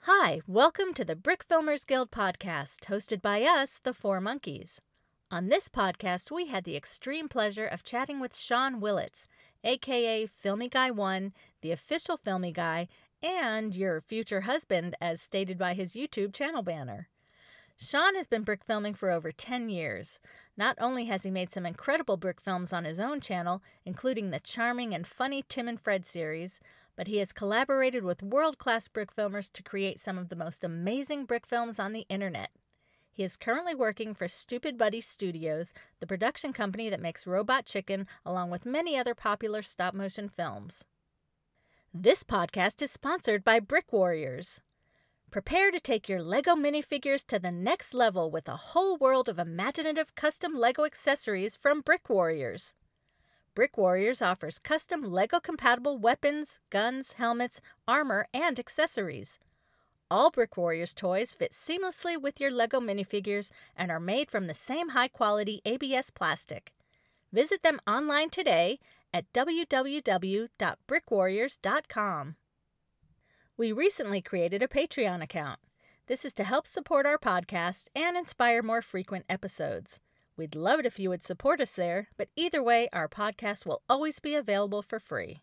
Hi, welcome to the Brickfilmers Guild podcast, hosted by us, the Four Monkeys. On this podcast, we had the extreme pleasure of chatting with Sean Willets, aka Filmy Guy 1, the official Filmy Guy, and your future husband, as stated by his YouTube channel banner. Sean has been brick filming for over 10 years. Not only has he made some incredible brick films on his own channel, including the charming and funny Tim and Fred series, but he has collaborated with world-class brick filmers to create some of the most amazing brick films on the internet. He is currently working for Stupid Buddy Studios, the production company that makes Robot Chicken, along with many other popular stop-motion films. This podcast is sponsored by Brick Warriors. Prepare to take your LEGO minifigures to the next level with a whole world of imaginative custom LEGO accessories from Brick Warriors. Brick Warriors offers custom LEGO-compatible weapons, guns, helmets, armor, and accessories. All Brick Warriors toys fit seamlessly with your LEGO minifigures and are made from the same high-quality ABS plastic. Visit them online today at www.brickwarriors.com. We recently created a Patreon account. This is to help support our podcast and inspire more frequent episodes. We'd love it if you would support us there, but either way, our podcast will always be available for free.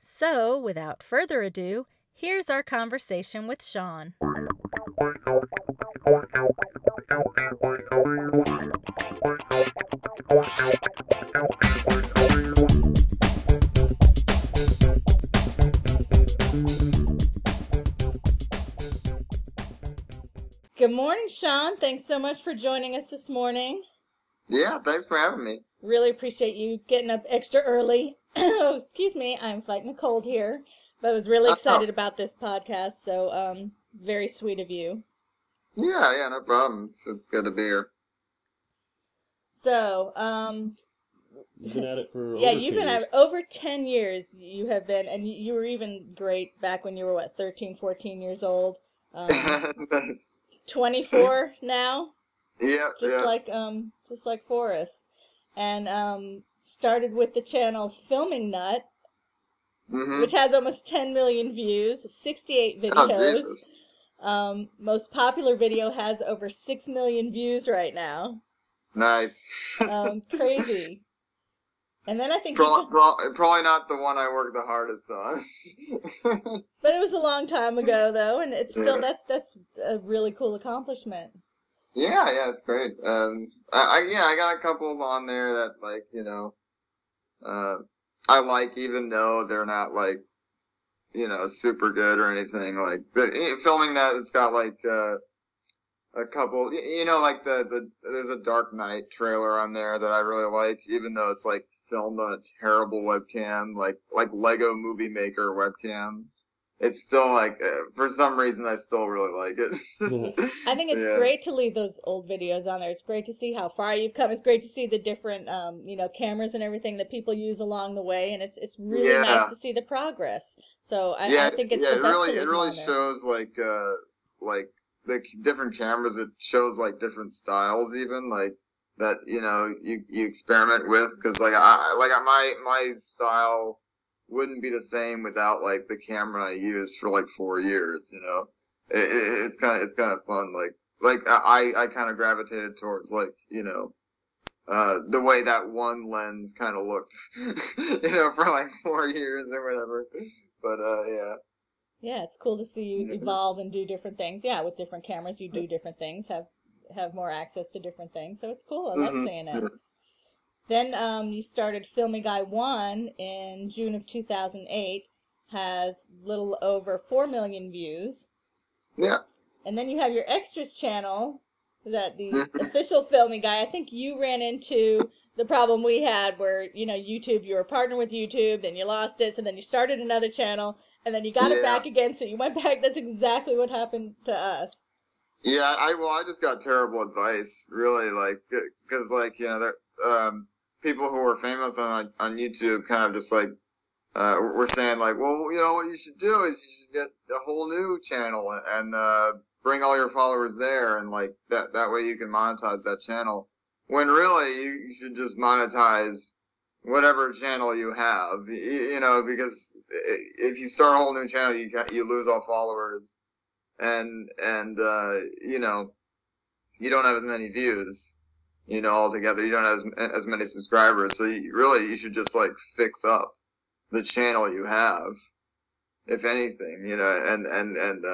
So, without further ado, here's our conversation with Sean. Good morning, Sean. Thanks so much for joining us this morning. Yeah, thanks for having me. Really appreciate you getting up extra early. Oh, excuse me, I'm fighting a cold here, but I was really excited about this podcast, so very sweet of you. Yeah, no problem. It's good to be here. So, you've been at it for you've been at it over 10 years. You have been, and you were even great back when you were 13, 14 years old. Nice. 24 now. Yeah, just like Forrest, and started with the channel Filming Nut, which has almost 10 million views, 68 videos. Oh, Jesus. Most popular video has over 6 million views right now. Nice. Crazy. And then I think probably not the one I worked the hardest on. But it was a long time ago, though, and it's still that's a really cool accomplishment. Yeah, it's great. I got a couple on there that, like, I like, even though they're not, like, super good or anything. Like, Filming that, it's got, like, a couple, like there's a Dark Knight trailer on there that I really like, even though it's, like, filmed on a terrible webcam, like Lego Movie Maker webcam. It's still, like, for some reason, I still really like it. I think it's great to leave those old videos on there. It's great to see how far you've come. It's great to see the different, cameras and everything that people use along the way, and it's really nice to see the progress. So I think it's the best it really shows, like the different cameras. It shows, like, different styles, even, like, that, you experiment with, because, my style wouldn't be the same without, like, the camera I used for, like, 4 years, It's kind of fun, I kind of gravitated towards, like, the way that one lens kind of looked, for, like, 4 years or whatever, but, yeah. Yeah, it's cool to see you evolve and do different things. Yeah, with different cameras, you do different things, have more access to different things, so it's cool. I love seeing it. Then you started Filmy Guy 1 in June of 2008, has little over 4 million views. Yeah. And then you have your extras channel, the official Filmy Guy. I think you ran into the problem we had where, YouTube, you were a partner with YouTube, then you lost it, so then you started another channel, and then you got it back again, so you went back. That's exactly what happened to us. Yeah, I just got terrible advice, really, like, because, like, people who are famous on YouTube kind of just, like, were saying, like, well, what you should do is you should get a whole new channel and bring all your followers there, and, like, that way you can monetize that channel. When really, you should just monetize whatever channel you have, because if you start a whole new channel, you lose all followers. and you know, you don't have as many views, you know, altogether. You don't have as many subscribers. So you should just like fix up the channel you have, if anything, you know, and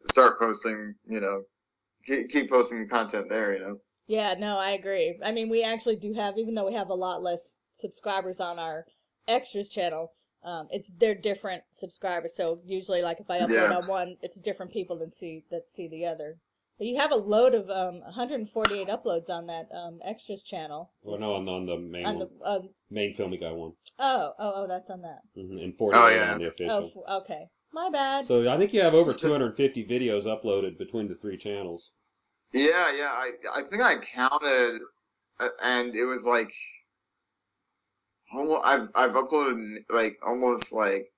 start posting, you know, keep posting content there, you know. Yeah, no, I agree. I mean, we actually do have, even though we have a lot less subscribers on our extras channel, they're different subscribers. So usually, like if I upload on one, it's different people that see the other. But you have a load of 148 uploads on that extras channel. Well, no, on the main one. Main Filmy Guy one. Oh, that's on that. And 48 on the official. Oh, okay. My bad. So I think you have over 250 videos uploaded between the 3 channels. Yeah. I think I counted, and it was like, I've uploaded like almost like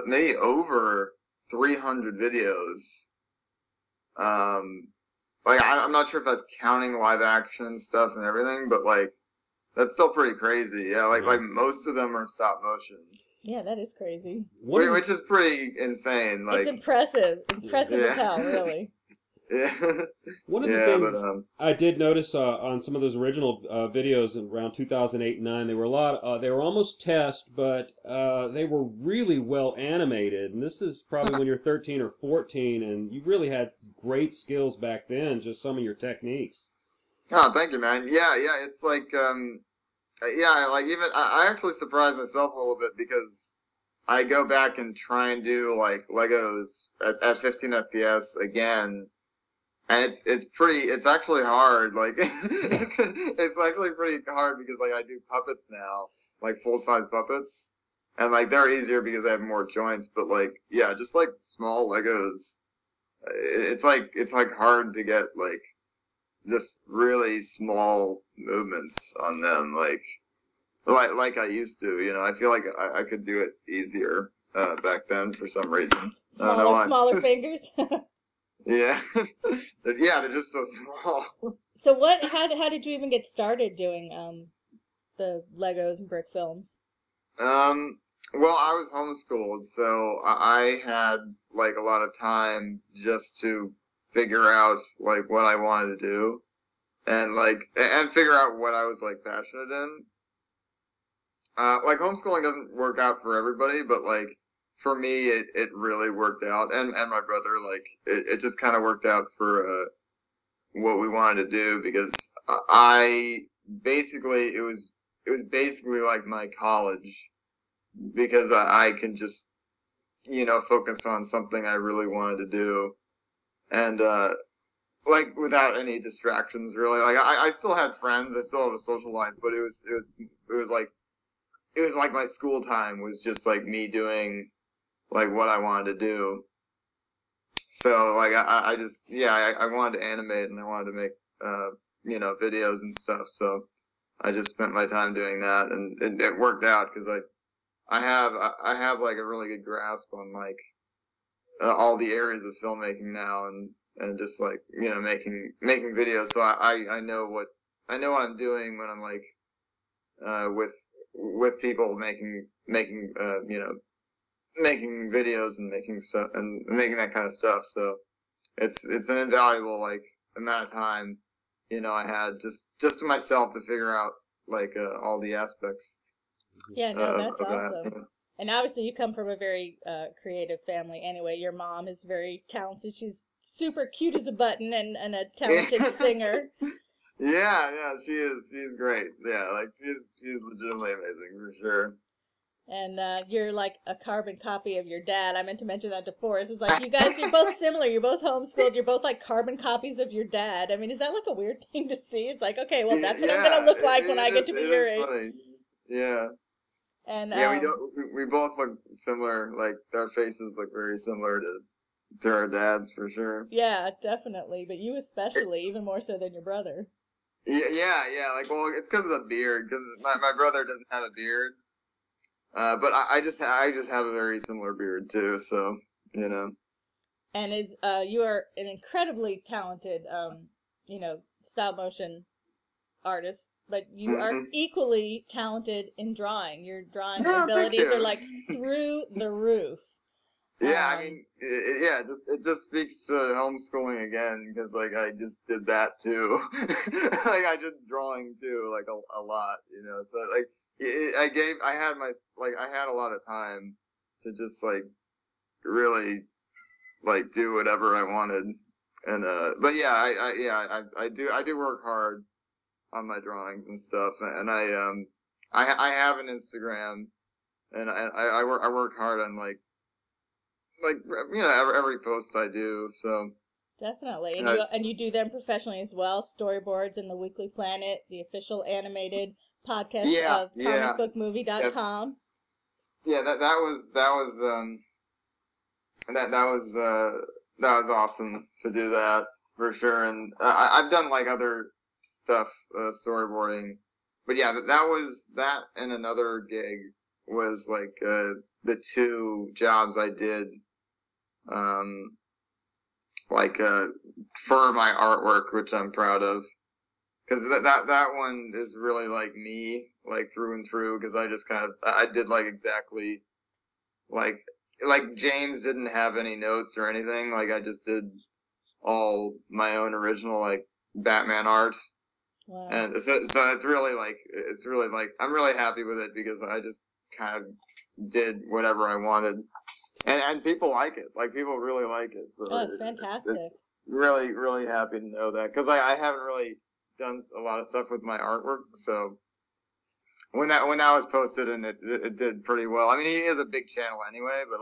maybe over 300 videos. Like I'm not sure if that's counting live action stuff and everything, but like that's still pretty crazy. Yeah, like most of them are stop motion. Yeah, that is crazy. Which is pretty insane. Like it's impressive. Impressive as hell, really. Yeah. One of the things I did notice on some of those original videos around 2008 and 9, they were they were almost test, but they were really well animated. And this is probably when you're 13 or 14, and you really had great skills back then. Just some of your techniques. Oh, thank you, man. Yeah. It's like like even I actually surprised myself a little bit because I go back and try and do like Legos at 15 FPS again. And it's actually hard, like, it's actually pretty hard because, like, I do puppets now, like, full-size puppets, and, like, they're easier because I have more joints, but, like, yeah, just, like, small Legos, it's hard to get, like, just really small movements on them, like I used to, you know. I feel like I could do it easier, back then for some reason. I don't know why. Smaller fingers? Yeah. They're just so small. So how did you even get started doing the Legos and brick films? Well, I was homeschooled, so I had like a lot of time just to figure out like what I wanted to do and figure out what I was like passionate in. Like homeschooling doesn't work out for everybody, but like for me, it really worked out, and my brother, like, it just kind of worked out for, what we wanted to do, because it was basically like my college, because I can just, you know, focus on something I really wanted to do, and, like, without any distractions, really. Like, I still had friends, I still had a social life, but it was like my school time was just, like, me doing like what I wanted to do. So like I wanted to animate and I wanted to make you know, videos and stuff. So I just spent my time doing that, and it worked out because I have like a really good grasp on like all the areas of filmmaking now, and just like, you know, making videos. So I know what I'm doing when I'm like with people making you know, making videos and making stuff and making that kind of stuff. So it's an invaluable like amount of time, you know, I had just to myself to figure out like all the aspects. Yeah, no, that's awesome. And obviously you come from a very creative family anyway. Your mom is very talented. She's super cute as a button and a talented singer. Yeah, she is. She's great. Yeah, like she's legitimately amazing for sure. And you're like a carbon copy of your dad. I meant to mention that to Forrest. It's like, you guys, you're both similar. You're both homeschooled. You're both like carbon copies of your dad. I mean, is that like a weird thing to see? It's like, okay, well, that's what I'm going to look like when I get to be your age. Funny. Yeah. And we both look similar. Like, our faces look very similar to our dads, for sure. Yeah, definitely. But you especially, even more so than your brother. Yeah. Like, well, it's because of the beard. Because my brother doesn't have a beard. But I just have a very similar beard too, so, you know. And you are an incredibly talented, you know, stop motion artist, but you are equally talented in drawing. Your drawing abilities are like through the roof. Yeah, I mean, it just speaks to homeschooling again, because, like, I just did that, too. Like, I did drawing, too, like, a lot, you know, so, like, I had a lot of time to just, like, really, like, do whatever I wanted, and, but yeah, I do work hard on my drawings and stuff, and I have an Instagram, and I work hard on, like, you know, every post I do, so. Definitely. And you do them professionally as well, storyboards in the Weekly Planet, the official animated podcast of comicbookmovie.com. Yeah, that was awesome to do that, for sure, and I've done, like, other stuff, storyboarding, but yeah, that and another gig was, like, the two jobs I did, for my artwork, which I'm proud of. Cause that one is really like me, like through and through, cause I did like exactly, like James didn't have any notes or anything, like I just did all my own original, like, Batman art. Wow. And so it's really like, I'm really happy with it, because I just kind of did whatever I wanted. And people like it. Like, people really like it. So it's fantastic. It's really, really happy to know that. Because I haven't really done a lot of stuff with my artwork. So when that was posted, and it did pretty well. I mean, he is a big channel anyway, but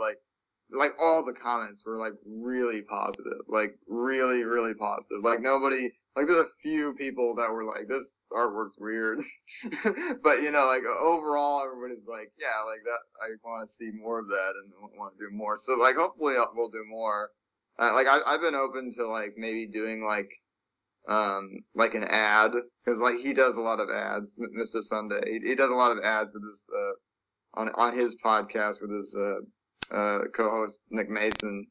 like all the comments were like really positive. Like really, really positive. Like nobody, like there's a few people that were like, this artwork's weird. But, you know, like overall everybody's like, yeah, like that, I want to see more of that and want to do more. So like hopefully we'll do more. Like I've been open to like maybe doing like an ad, cause like he does a lot of ads, Mr. Sunday. He does a lot of ads with his, on his podcast with his, co-host Nick Mason.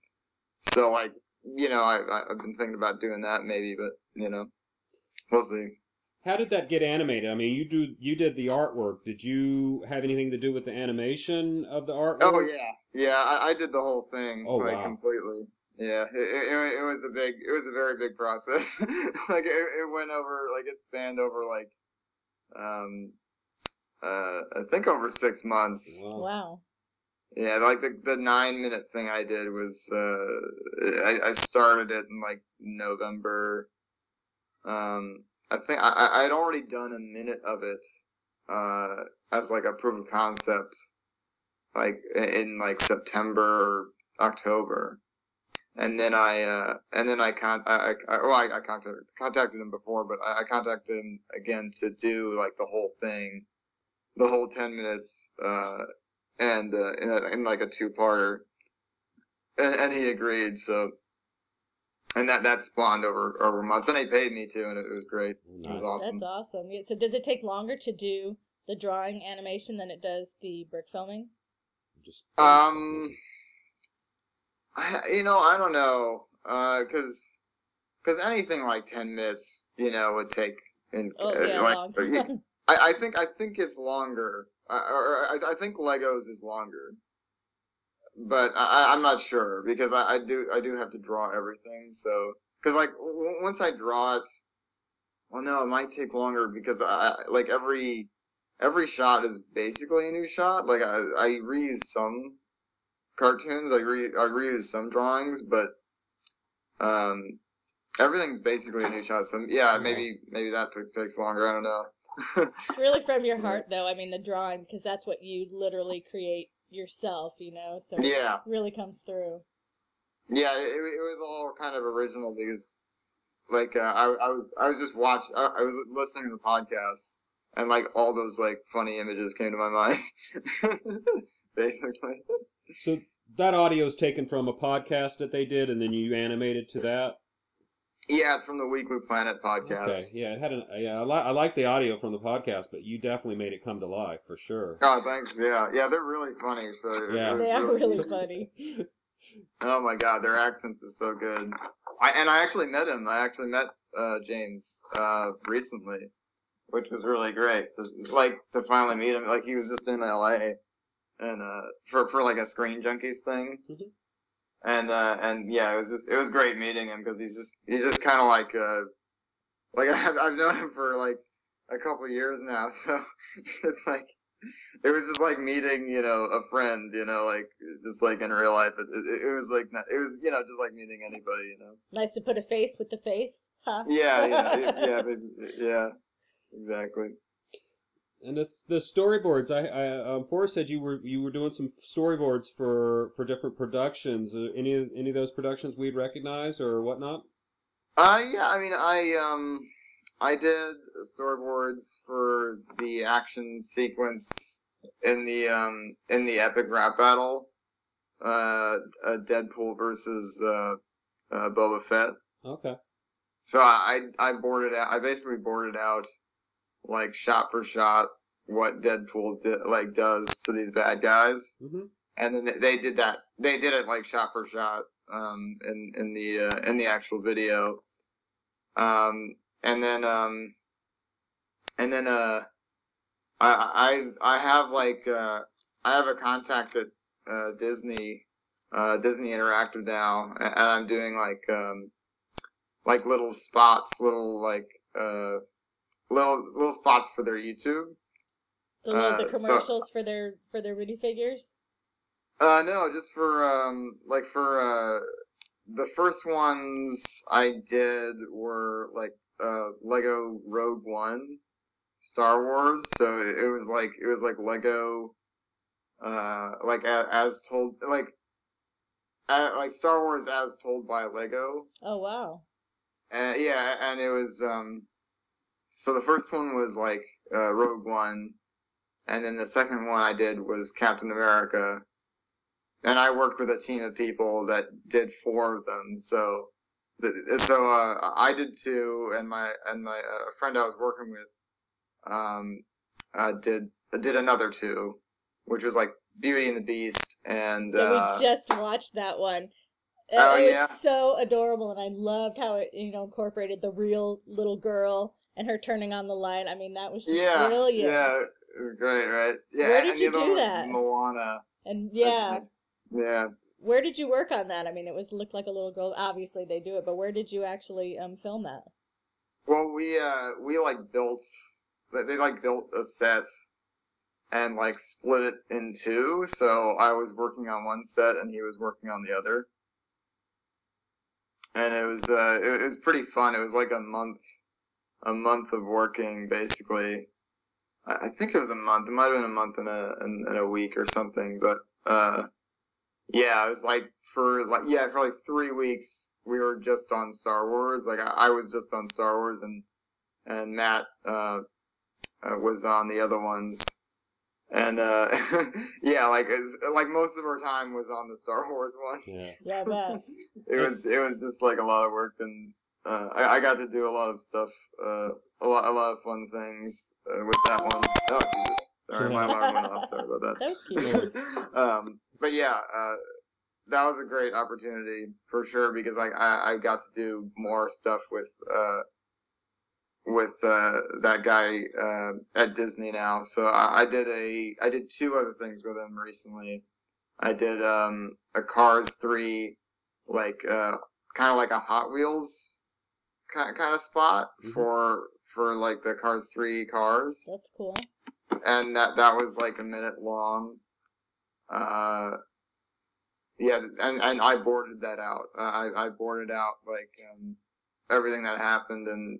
So like, you know, I've been thinking about doing that maybe, but, you know, we'll see. How did that get animated? I mean, you did the artwork. Did you have anything to do with the animation of the artwork? Oh yeah, yeah. I did the whole thing, wow. Completely. Yeah, it was a very big process. Like it went over, like it spanned over like, I think over 6 months. Wow. Yeah, like the 9-minute thing I did was, I started it in like November. I think I'd already done a minute of it, as like a proof of concept, like in like September or October. And then I contacted him before, but I contacted him again to do like the whole thing, the whole 10 minutes, and in like a 2-parter, and he agreed. So, and that spawned over months, and he paid me too, and it was great. It was awesome. That's awesome. So, does it take longer to do the drawing animation than it does the brick filming? I don't know, cause anything like 10 minutes, you know, would take long. I think it's longer. I think Legos is longer, but I'm not sure, because I do have to draw everything. So, cause like once I draw it, well, no, it might take longer, because like every shot is basically a new shot. Like I reuse some cartoons, I reuse some drawings, but everything's basically a new shot. So yeah, maybe that takes longer. I don't know. It's really from your heart, though. I mean, the drawing, because that's what you literally create yourself, you know. So yeah, it really comes through. Yeah, it was all kind of original, because like I was just watching. I was listening to the podcast, and like all those like funny images came to my mind, basically. So that audio is taken from a podcast that they did, and then you animated to that? Yeah, it's from the Weekly Planet podcast. Okay, yeah, I like the audio from the podcast, but you definitely made it come to life, for sure. Oh, thanks, yeah, they're really funny, so yeah. They are really funny. Oh my god, their accents is so good. I actually met him. I actually met James recently, which was really great. So, like, to finally meet him, like, he was just in LA, and for like a Screen Junkies thing. And yeah, it was great meeting him because he's just kind of like I've known him for like a couple years now, so it's like, it was just like meeting, you know, a friend, you know, like, just like in real life. It was like, it was, you know, just like meeting anybody, you know. Nice to put a face with the face, huh? Yeah, yeah, exactly. And it's the storyboards. Forrest said you were doing some storyboards for different productions. Any of those productions we'd recognize or whatnot? Yeah, I mean, I did storyboards for the action sequence in the epic rap battle, Deadpool versus Boba Fett. Okay. So I boarded out. I basically boarded out, like, shot for shot what Deadpool does to these bad guys, and then they did that. They did it like shot for shot in the actual video. And then I have like I have a contact at Disney Interactive now, and I'm doing like little spots, little spots for their YouTube. The commercials for their minifigures? No, just for the first ones I did were like Lego Rogue One, Star Wars. So it was like Lego, like as told, like Star Wars as told by Lego. Oh wow! Yeah, and it was so the first one was like Rogue One, and then the second one I did was Captain America. And I worked with a team of people that did 4 of them. So I did 2, and my friend I was working with, did another 2, which was like Beauty and the Beast, and yeah, we just watched that one. It was so adorable, and I loved how it, you know, incorporated the real little girl and her turning on the light. I mean, that was just brilliant. Yeah, it was great, right? Yeah, where did and you the other do one that? was Moana. And yeah. Yeah. Where did you work on that? I mean, looked like a little girl. Obviously, they do it, but where did you actually film that? Well, we like built. They like built a set and like split it in 2. So I was working on one set and he was working on the other. And it was pretty fun. It was like a month of working basically. I think it was a month. It might have been a month and a week or something, but yeah, it was like for like 3 weeks we were just on Star Wars. Like I was just on Star Wars, and Matt was on the other ones, and yeah, like most of our time was on the Star Wars one. Yeah, I bet. It was just like a lot of work, and I got to do a lot of stuff, a lot of fun things with that one. Oh Jesus! Sorry, my alarm went off. Sorry about that. That was cute. But yeah, that was a great opportunity for sure because I got to do more stuff with that guy at Disney now. So I did 2 other things with him recently. I did a Cars 3, like kind of like a Hot Wheels kind of spot for like the Cars 3 cars. That's cool. And that was like a minute long. Yeah, and I boarded that out. I boarded out like everything that happened, and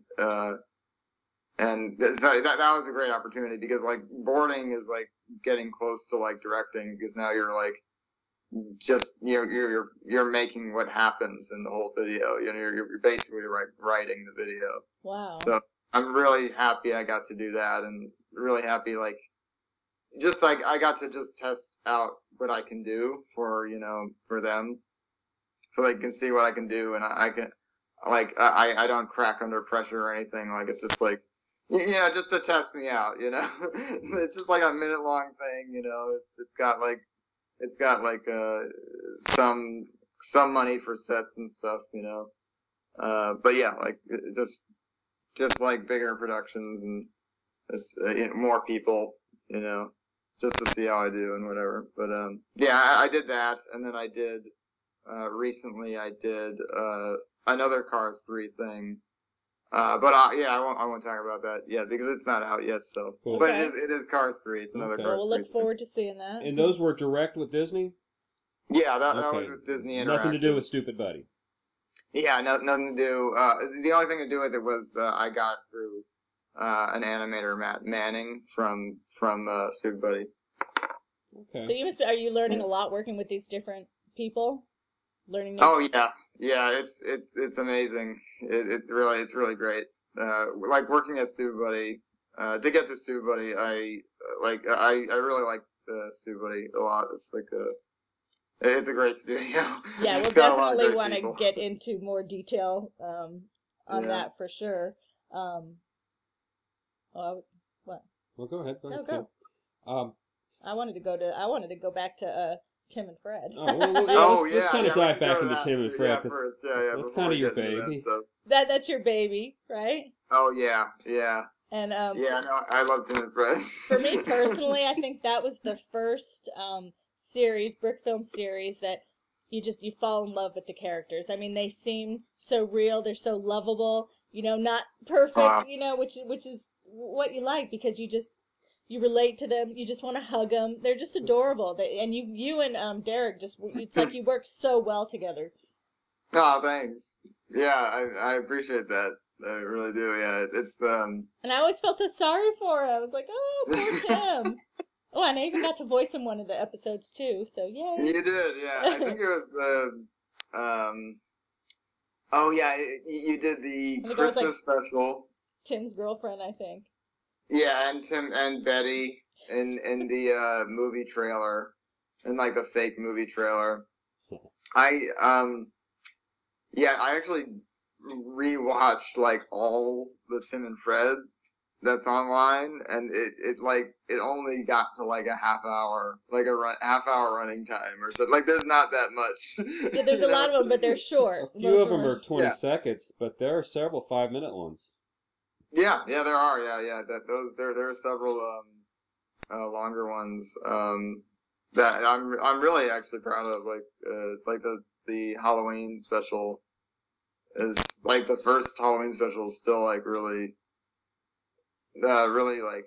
so that was a great opportunity because like boarding is like getting close to like directing because now you're like just you're making what happens in the whole video. You know, you're basically writing the video. Wow. So I'm really happy I got to do that, and really happy like just like I got to just test out what I can do for them, so they can see what I can do, and I can like I don't crack under pressure or anything. Like it's just like just to test me out. It's just like a minute long thing. It's got like some money for sets and stuff. But yeah, like just like bigger productions and more people. Just to see how I do and whatever. But yeah, I did that, and then I did recently I did another Cars 3 thing. But yeah, I won't talk about that yet because it's not out yet. So, cool. But it is Cars 3. It's another Cars 3. We'll look forward to seeing that. And those were direct with Disney? Yeah, that was with Disney Interactive. Nothing to do with Stupid Buddy. Yeah, nothing to do. The only thing to do with it was I got it through an animator, Matt Manning from Stupid Buddy. Okay. So you are you learning a lot working with these different people? Learning. Oh yeah, it's amazing. It's really great. Like working at Stupid Buddy. To get to Stupid Buddy, I really like Stupid Buddy a lot. It's a great studio. Yeah, we'll definitely want to get into more detail on that for sure. What? Well, go ahead. No, go. I wanted to go back to Tim and Fred. Let's kind of dive back into Tim and Fred. Yeah, first, yeah. That's kind of your baby. That's your baby, right? Oh yeah. And yeah, no, I love Tim and Fred. For me personally, I think that was the first brick film series that you fall in love with the characters. I mean, they seem so real. They're so lovable. Not perfect. Which is what you like because you relate to them. You just want to hug them. They're just adorable. And you and Derek it's like you work so well together. Oh, thanks. Yeah, I appreciate that. I really do. Yeah, it's And I always felt so sorry for him. I was like, oh, poor Tim. Oh, and I even got to voice in one of the episodes too. So yay! You did, yeah. I think it was the Oh yeah, you did the Christmas special. Tim's girlfriend, I think. Yeah, and Tim and Betty in the movie trailer, in like the fake movie trailer. I actually rewatched like all the Tim and Fred that's online, and it only got to like a half hour running time or something. Like there's not that much. Yeah, there's a lot of them, but they're short. A few of them are 20 seconds, but there are several 5-minute ones. Yeah, there are. Yeah. There are several longer ones that I'm really actually proud of. Like the Halloween special is like the first Halloween special is still like really like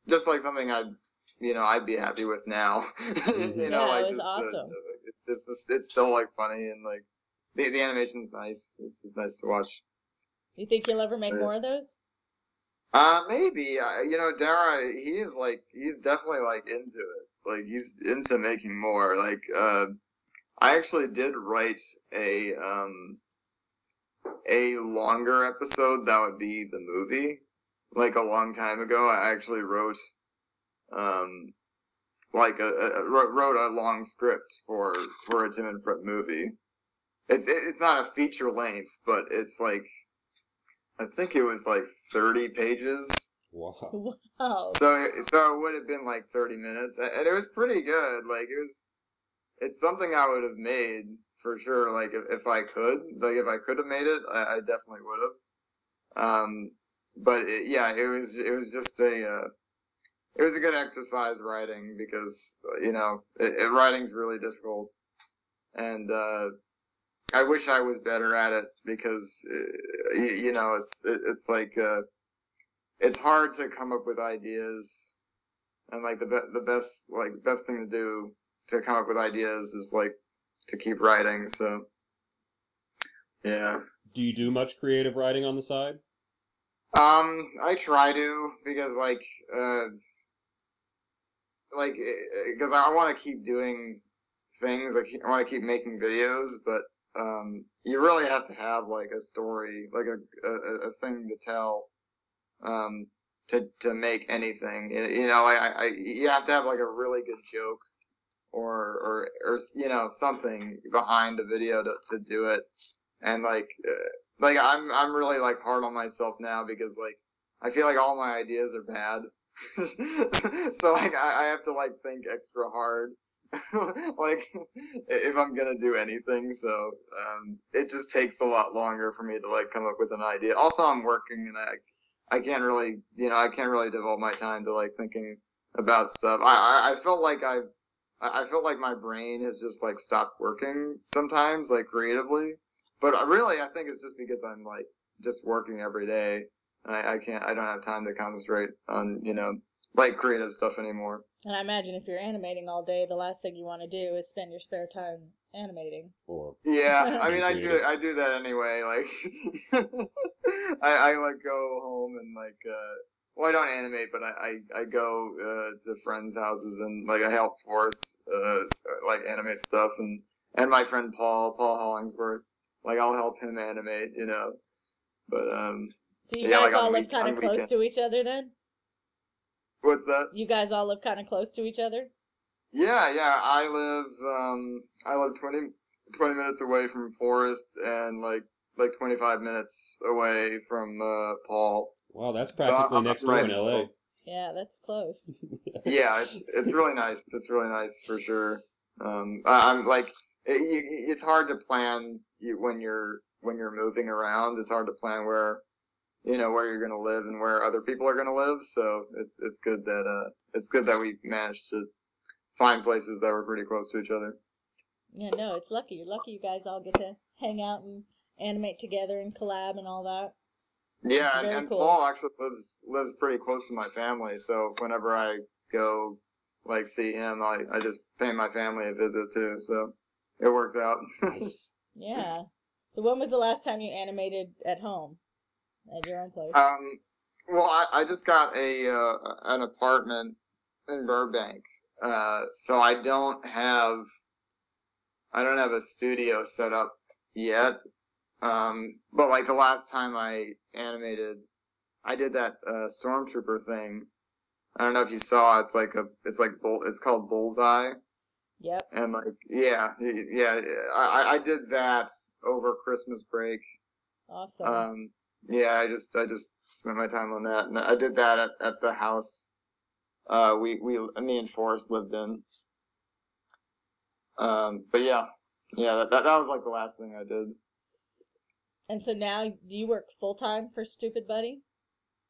just like something I'd be happy with now. It was awesome. It's still like funny and like the animation's nice. It's just nice to watch. You think you'll ever make more of those? Maybe. Dara, he's definitely like into it. Like he's into making more. Like I actually did write a longer episode that would be the movie. Like a long time ago, I actually wrote wrote a long script for a Tim and Fred movie. It's not a feature length, but it's like I think it was like 30 pages. Wow. So it would have been like 30 minutes, and it was pretty good. Like it's something I would have made for sure. Like if I could have made it, I definitely would have. But it was just it was a good exercise writing because writing's really difficult, and I wish I was better at it because it's like it's hard to come up with ideas, and like the best thing to do to come up with ideas is like to keep writing. So yeah. Do you do much creative writing on the side? I try to because because I want to keep doing things. I want to keep making videos, but you really have to have like a story, like a thing to tell, to make anything. You have to have like a really good joke or something behind the video to do it. And like I'm really like hard on myself now because like I feel like all my ideas are bad. So like I have to like think extra hard. Like if I'm gonna do anything, so it just takes a lot longer for me to like come up with an idea. Also, I'm working and I can't really devote my time to like thinking about stuff. I felt like I feel like my brain has just like stopped working sometimes, like creatively. But really, I think it's just because I'm like just working every day. I don't have time to concentrate on, like creative stuff anymore. And I imagine if you're animating all day, the last thing you want to do is spend your spare time animating. Yeah, I mean, I do that anyway. Like, I like go home and like, well, I don't animate, but I go to friends' houses and like I help Forrest like animate stuff, and my friend Paul Hollingsworth, like I'll help him animate, But so you guys all live kind of close to each other then? What's that? You guys all live kind of close to each other? Yeah. I live 20 minutes away from Forrest and like 25 minutes away from Paul. Wow, that's practically next door in LA. Yeah, that's close. Yeah, it's really nice. It's really nice for sure. I'm like, it's hard to plan when you're moving around. It's hard to plan where you're gonna live and where other people are gonna live. So it's good that we managed to find places that were pretty close to each other. Yeah, no, it's lucky. You're lucky you guys all get to hang out and animate together and collab and all that. Yeah, and cool. Paul actually lives pretty close to my family, so whenever I go like see him, I just pay my family a visit too. So it works out. Yeah. So when was the last time you animated at home? At your own place? Well, I just got an apartment in Burbank, so I don't have a studio set up yet. But like the last time I animated, I did that Stormtrooper thing. I don't know if you saw. It's called Bullseye. Yep. And like I did that over Christmas break. Awesome. Yeah, I just spent my time on that, and I did that at the house me and Forrest lived in. But yeah, that was like the last thing I did. And so now, do you work full time for Stupid Buddy?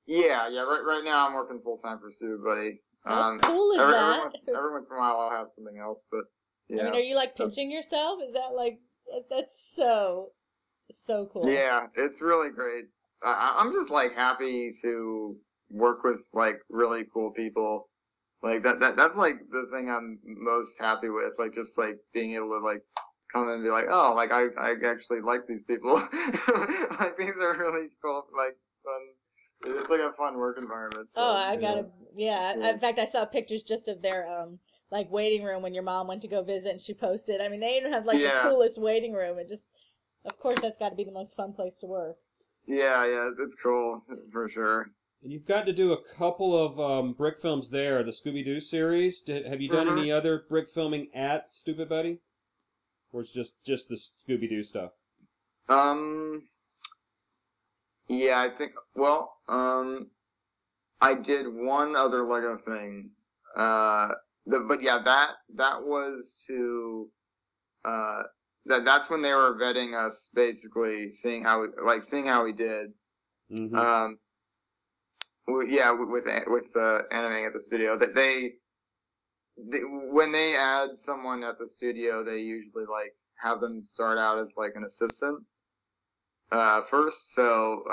Yeah. Right now I'm working full time for Stupid Buddy. How cool is that? Every once in a while I'll have something else, but yeah. I mean, are you like pinching yourself? Is that like that's so cool? Yeah, it's really great. I'm just like happy to work with like really cool people. Like that's like the thing I'm most happy with. Like just like being able to like come and be like, oh, like I actually like these people. Like these are really cool, like fun. It's like a fun work environment. So, I gotta, yeah. Cool. In fact, I saw pictures just of their like waiting room when your mom went to go visit, and she posted. I mean, they even have like the coolest waiting room, and just, of course, that's got to be the most fun place to work. Yeah, it's cool for sure. And you've got to do a couple of brick films there, the Scooby-Doo series. Have you done any other brick filming at Stupid Buddy? Or it's just the Scooby-Doo stuff? Yeah, I think, well, I did one other Lego thing. But yeah, that was to, that's when they were vetting us, basically, seeing how we did. Mm-hmm. With animating at the studio, that they when they add someone at the studio, they usually like have them start out as like an assistant first. So,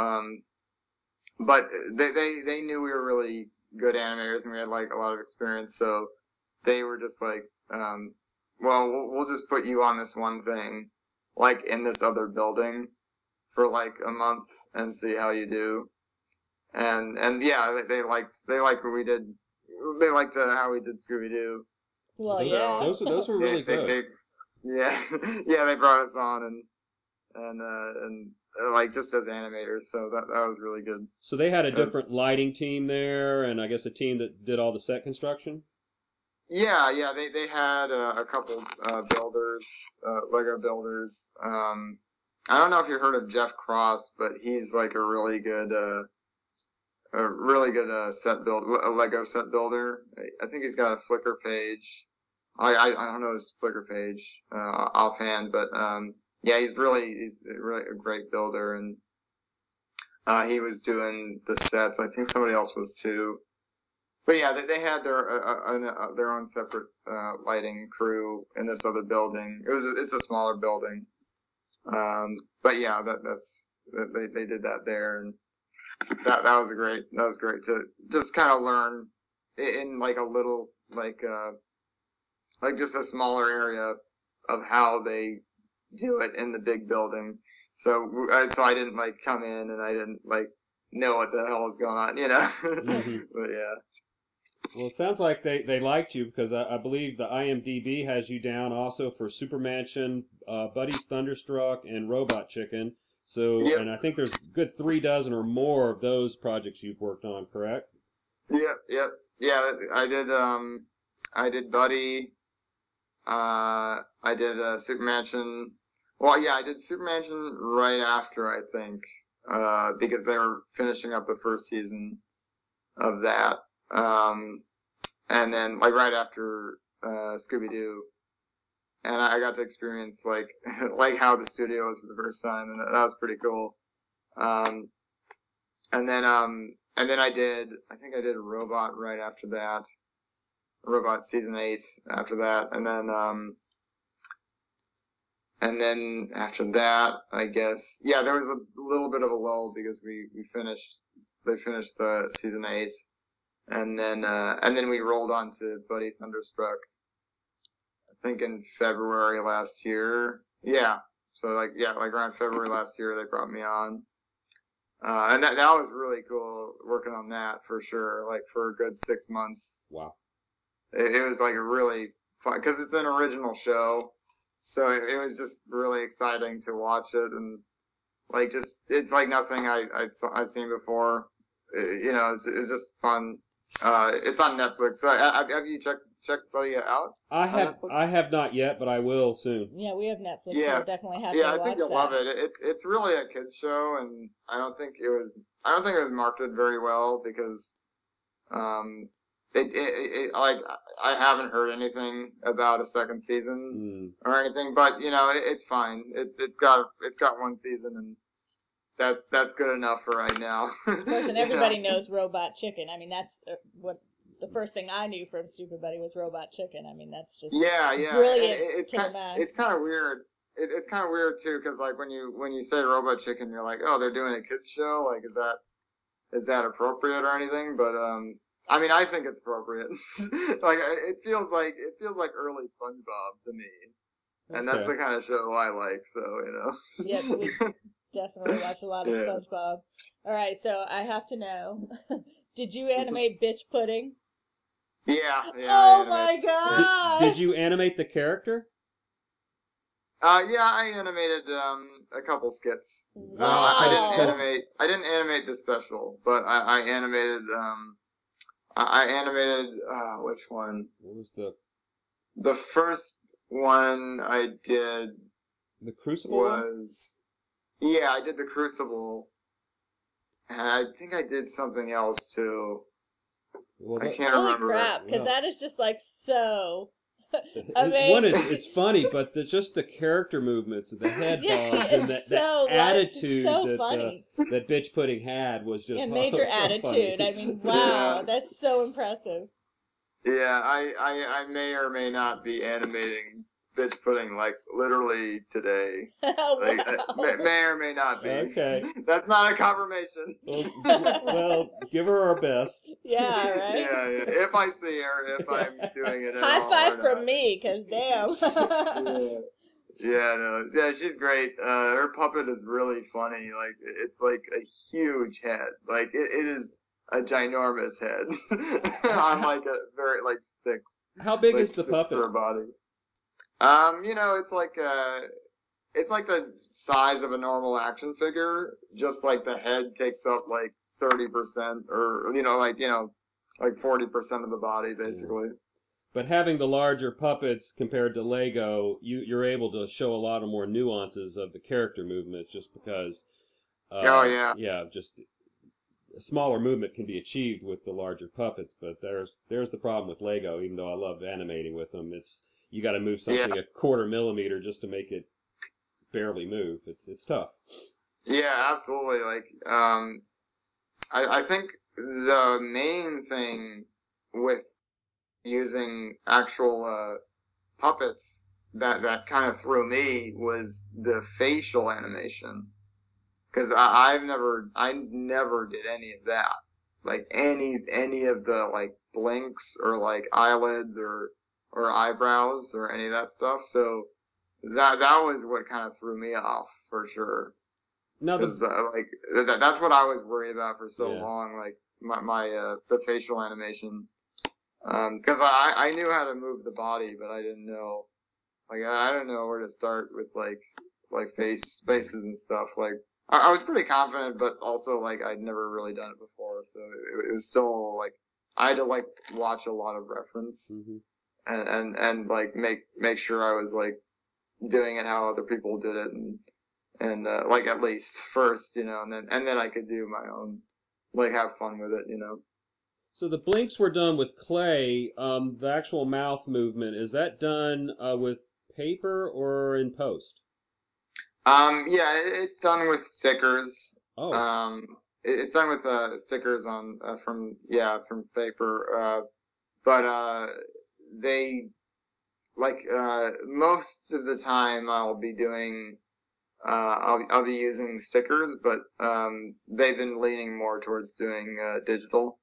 but they knew we were really good animators and we had like a lot of experience. So they were just like, well, we'll just put you on this one thing, like in this other building for like a month and see how you do. And yeah, they liked what we did. They liked how we did Scooby-Doo. Well, so, yeah, those were really good. They brought us on and like just as animators, so that was really good. So they had a different lighting team there, and I guess a team that did all the set construction. Yeah, they had a couple builders, Lego builders. I don't know if you heard of Jeff Cross, but he's like a really good Lego set builder. I think he's got a Flickr page. I don't know his Flickr page offhand, but yeah, he's really a great builder, and he was doing the sets. I think somebody else was too. But yeah, they had their own separate lighting crew in this other building. It's a smaller building, but yeah, they did that there, and that was great. That was great to just kind of learn in like a little like just a smaller area of how they do it in the big building. So I didn't like come in and I didn't like know what the hell was going on, you know. Mm-hmm. But yeah. Well, it sounds like they liked you, because I believe the IMDb has you down also for Super Mansion, Buddy's Thunderstruck, and Robot Chicken. So, Yep. And I think there's a good 3 dozen or more of those projects you've worked on, correct? Yep. Yeah, I did Buddy. I did Super Mansion. Well, yeah, I did Super Mansion right after, I think, because they were finishing up the first season of that. And then like right after Scooby-Doo, and I got to experience like like how the studio was for the first time, and that was pretty cool. And then I think I did Robot right after that, Robot season 8 after that, and then after that, I guess, yeah, there was a little bit of a lull because they finished the season 8. And then we rolled on to Buddy Thunderstruck, I think in February last year. Yeah. So like around February last year, they brought me on. And that was really cool working on that for sure. Like for a good 6 months. Wow. It was like really fun because it's an original show. So it was just really exciting to watch it, and like it's like nothing I've seen before. You know, it's just fun. It's on Netflix. Have you checked Buddy out? I have not yet, but I will soon. Yeah, we have Netflix. Yeah, so definitely have to yeah. I watch think you'll that. love it. It's really a kids show, and I don't think it was marketed very well because like I haven't heard anything about a second season or anything, but you know it's fine. It's got 1 season, and that's good enough for right now. Of course, and everybody knows Robot Chicken. I mean, that's what the first thing I knew from Stupid Buddy was Robot Chicken. I mean, that's just brilliant. It's kind of weird. It's kind of weird too, because like when you say Robot Chicken, you're like, oh, they're doing a kids show. Like, is that appropriate or anything? But I mean, I think it's appropriate. Like it feels like early SpongeBob to me, and that's the kind of show I like. So you know. Yes, we definitely watch a lot of SpongeBob. All right, so I have to know: did you animate Bitch Pudding? Yeah. Oh my god! Did you animate the character? Yeah, I animated a couple skits. Wow. I didn't animate the special, but I animated which one? What was the first one I did? The Crucible was I did the Crucible, and I think I did something else too. Well, I can't remember. Holy crap! Because that is just like so. Amazing. One, it's funny, but just the character movements, the head bobs, and that attitude that Bitch Pudding had was just major so attitude. Funny. I mean, wow, that's so impressive. Yeah, I may or may not be animating Bitch Pudding like literally today. Like, Wow. may or may not be. Okay. That's not a confirmation. Well, give her our best. Yeah, right? Yeah. If I see her, if I'm doing it at all. High five from me, because damn. Yeah, she's great. Her puppet is really funny. Like, it's like a huge head. Like, it is a ginormous head on like a very, like, sticks. How big like, is the puppet? For her body. You know, it's like the size of a normal action figure, just like the head takes up like 30% or, like 40% of the body, basically. But having the larger puppets compared to Lego, you're able to show a lot of more nuances of the character movements just because, just a smaller movement can be achieved with the larger puppets, but there's the problem with Lego, even though I love animating with them. You got to move something a quarter millimeter just to make it barely move. It's tough. Yeah, absolutely. Like, I think the main thing with using actual puppets that kind of threw me was the facial animation. Because I never did any of that. Like, any of the, like, blinks or, like, eyelids or eyebrows or any of that stuff. So, that was what kind of threw me off, for sure. Because, that's what I was worried about for so long, like, the facial animation. Because I knew how to move the body, but I didn't know, like, I didn't know where to start with, like faces and stuff. Like, I was pretty confident, but also, like, I'd never really done it before, so it was still, like, I had to, like, watch a lot of reference, and like, make sure I was, like, doing it how other people did it, and like, at least first, you know, and then I could do my own, like, have fun with it, you know. So the blinks were done with clay. The actual mouth movement, is that done with paper or in post? Yeah, it's done with stickers. Oh. It's done with stickers from paper. But they, like, most of the time I'll be doing, I'll be using stickers, but they've been leaning more towards doing digital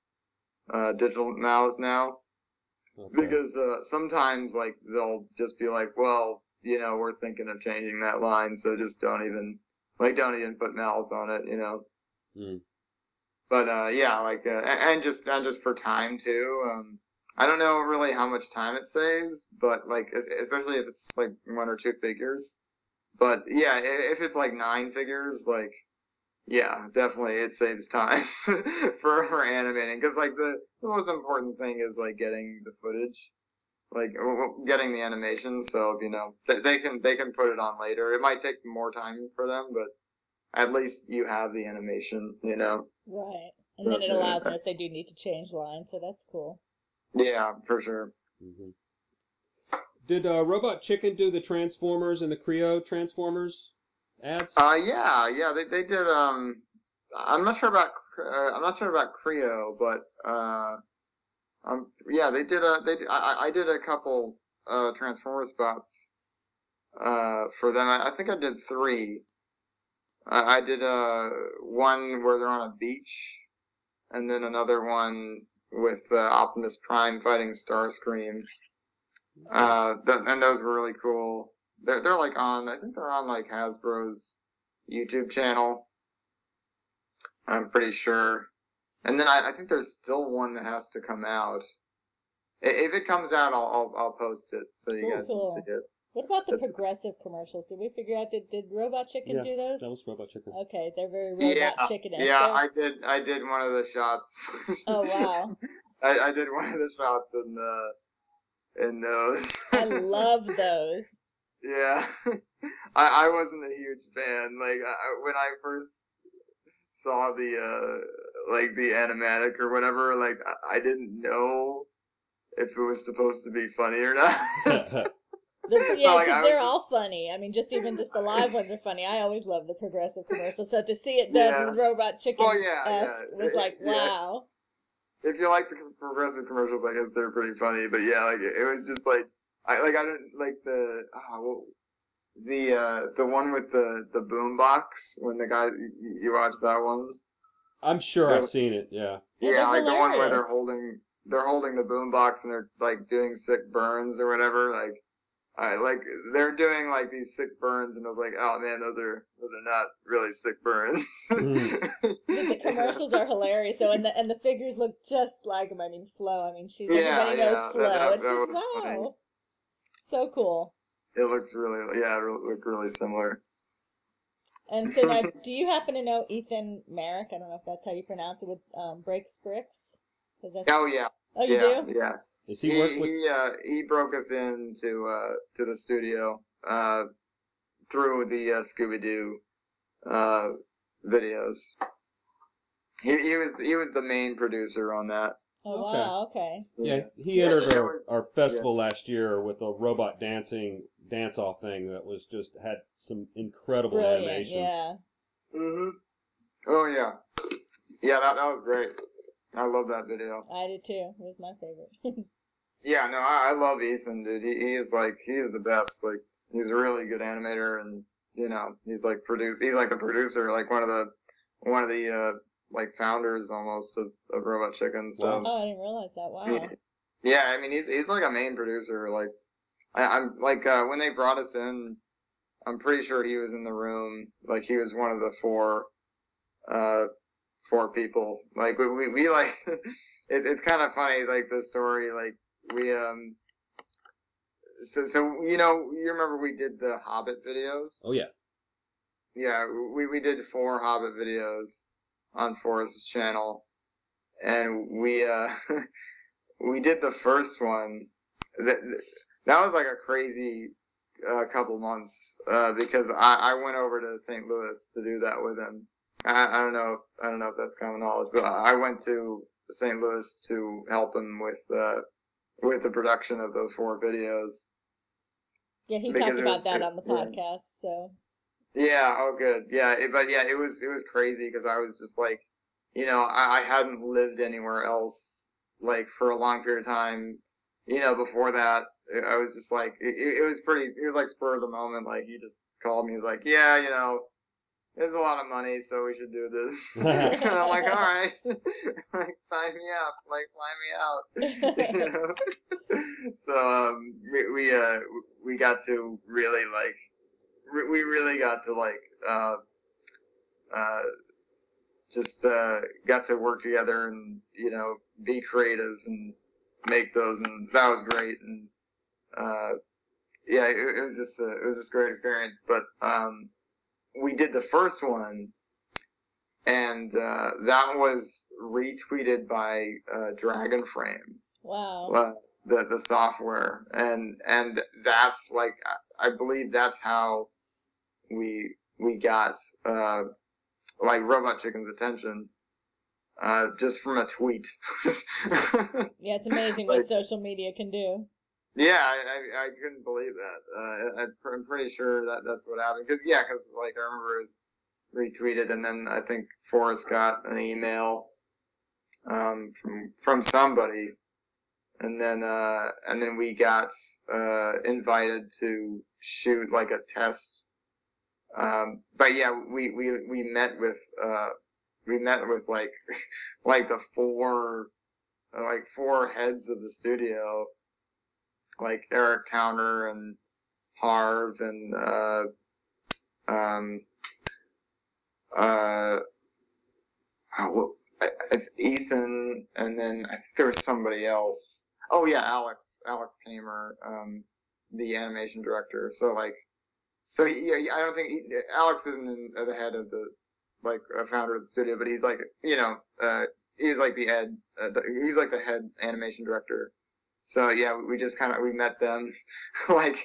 mouths now. Okay. Because sometimes, like, they'll just be like, well, you know, we're thinking of changing that line, so just don't even put mouths on it, you know. But yeah, like, and just for time too. I don't know really how much time it saves, but, like, especially if it's like 1 or 2 figures. But yeah, if it's like 9 figures, like, yeah, definitely it saves time for animating, because, like, the most important thing is, like, getting the footage, like, getting the animation. So, you know, they can put it on later. It might take more time for them, but at least you have the animation, you know. Right, and then it allows them if they do need to change lines. So that's cool. Yeah, for sure. Did Robot Chicken do the Transformers and the Creo Transformers ads? Yeah, they did. I'm not sure about Creo, but yeah, they did. I did a couple Transformer spots for them. I think I did 3. I did one where they're on a beach, and then another one with Optimus Prime fighting Starscream. And those were really cool. They're like I think they're on, like, Hasbro's YouTube channel. I'm pretty sure. And then I think there's still one that has to come out. If it comes out, I'll post it so you guys can see it. What about the progressive commercials? Did we figure out, did Robot Chicken do those? That was Robot Chicken. Okay, they're very Robot Chicken-esque. Yeah, I did one of the shots. Oh, wow. I did one of the shots in those. I love those. Yeah. I wasn't a huge fan. Like, when I first saw the animatic or whatever, like, I didn't know if it was supposed to be funny or not. They're all funny. I mean, just the live ones are funny. I always love the progressive commercials. So to see it done with Robot Chicken was like, wow. If you like the progressive commercials, I guess they're pretty funny. But yeah, like, it was just like, I didn't like the one with the boombox, when the guy, you watched that one? I'm sure I've seen it. Yeah. Yeah, like the one where they're holding the boombox and they're, like, doing sick burns or whatever. Like, they're doing, like, these sick burns, and I was like, oh man, those are not really sick burns. The commercials are hilarious, though, and the figures look just like them. I mean, Flo. I mean, everybody knows Flo. That was funny. So cool. It looks look really similar. And so now, do you happen to know Ethan Merrick? I don't know if that's how you pronounce it, with Breaks Bricks? Oh yeah. Oh, you do? Yeah. Does he work with... he broke us into to the studio through the Scooby-Doo videos. He was the main producer on that. Oh wow, okay. Yeah, he entered our festival last year with a robot dance-off thing that was just had some incredible animation. Yeah. Oh yeah. Yeah, that was great. I love that video. I did too. It was my favorite. Yeah, no, I love Ethan, dude. He's the best. Like, he's a really good animator, and you know, he's like the producer, like one of the like founders almost of Robot Chicken. So oh, I didn't realize that. Wow. Yeah, I mean, he's like a main producer. Like, I'm like when they brought us in, I'm pretty sure he was in the room. Like, he was one of the four people. Like, we like, it's kind of funny, like, the story, like, we, so, you know, you remember we did the Hobbit videos? Oh, yeah. Yeah, we did 4 Hobbit videos on Forrest's channel, and we we did the first one. That was like a crazy couple months, because I went over to St. Louis to do that with him. I don't know if that's common knowledge, but I went to St. Louis to help him with the production of those 4 videos. Yeah, he talked about that on the podcast, so. Yeah, oh good. Yeah, but yeah, it was crazy because I was just like, you know, I hadn't lived anywhere else, like, for a long period of time. You know, before that, I was just like, it was like spur of the moment. Like, he just called me, he was like, yeah, you know, there's a lot of money, so we should do this. And I'm like, all right, like, sign me up, like, fly me out, you know. So we got to really like, we really got to like, just got to work together and, you know, be creative and make those, and that was great. And yeah, it was just a great experience. But we did the first one, and that was retweeted by Dragon Frame. Wow. The software, and that's like, I believe that's how we got like Robot Chicken's attention, just from a tweet. Yeah, it's amazing what social media can do. Yeah, I couldn't believe that. I'm pretty sure that's what happened. Cause like I remember it was retweeted, and then I think Forrest got an email from somebody, and then we got invited to shoot like a test. But yeah, we met with like the 4 heads of the studio, like Eric Towner and Harv and it's Ethan, and then I think there was somebody else. Oh yeah, Alex Kamer, the animation director. So I don't think Alex isn't the head of the, like, a founder of the studio, but he's like, you know, he's like the head animation director. So yeah, we just we met them, like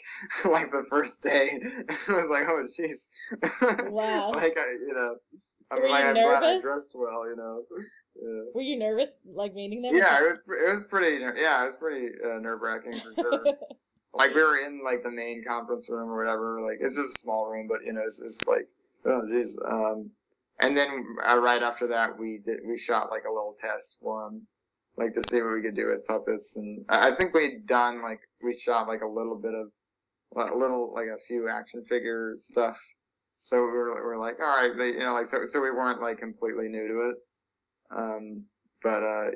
the first day. It was like, oh jeez. Wow. Like, you know, I'm glad I dressed well, you know. Yeah. Were you nervous, like, meeting them? Yeah, it was pretty nerve-wracking for sure. Like, we were in, like, the main conference room or whatever. Like, it's just a small room, but, you know, it's like, oh, jeez. And then right after that, we shot, like, a little test for them, like, to see what we could do with puppets. And I think we'd done, like, we shot, like, a few action figure stuff. So we were like, all right, you know, like, so we weren't, like, completely new to it.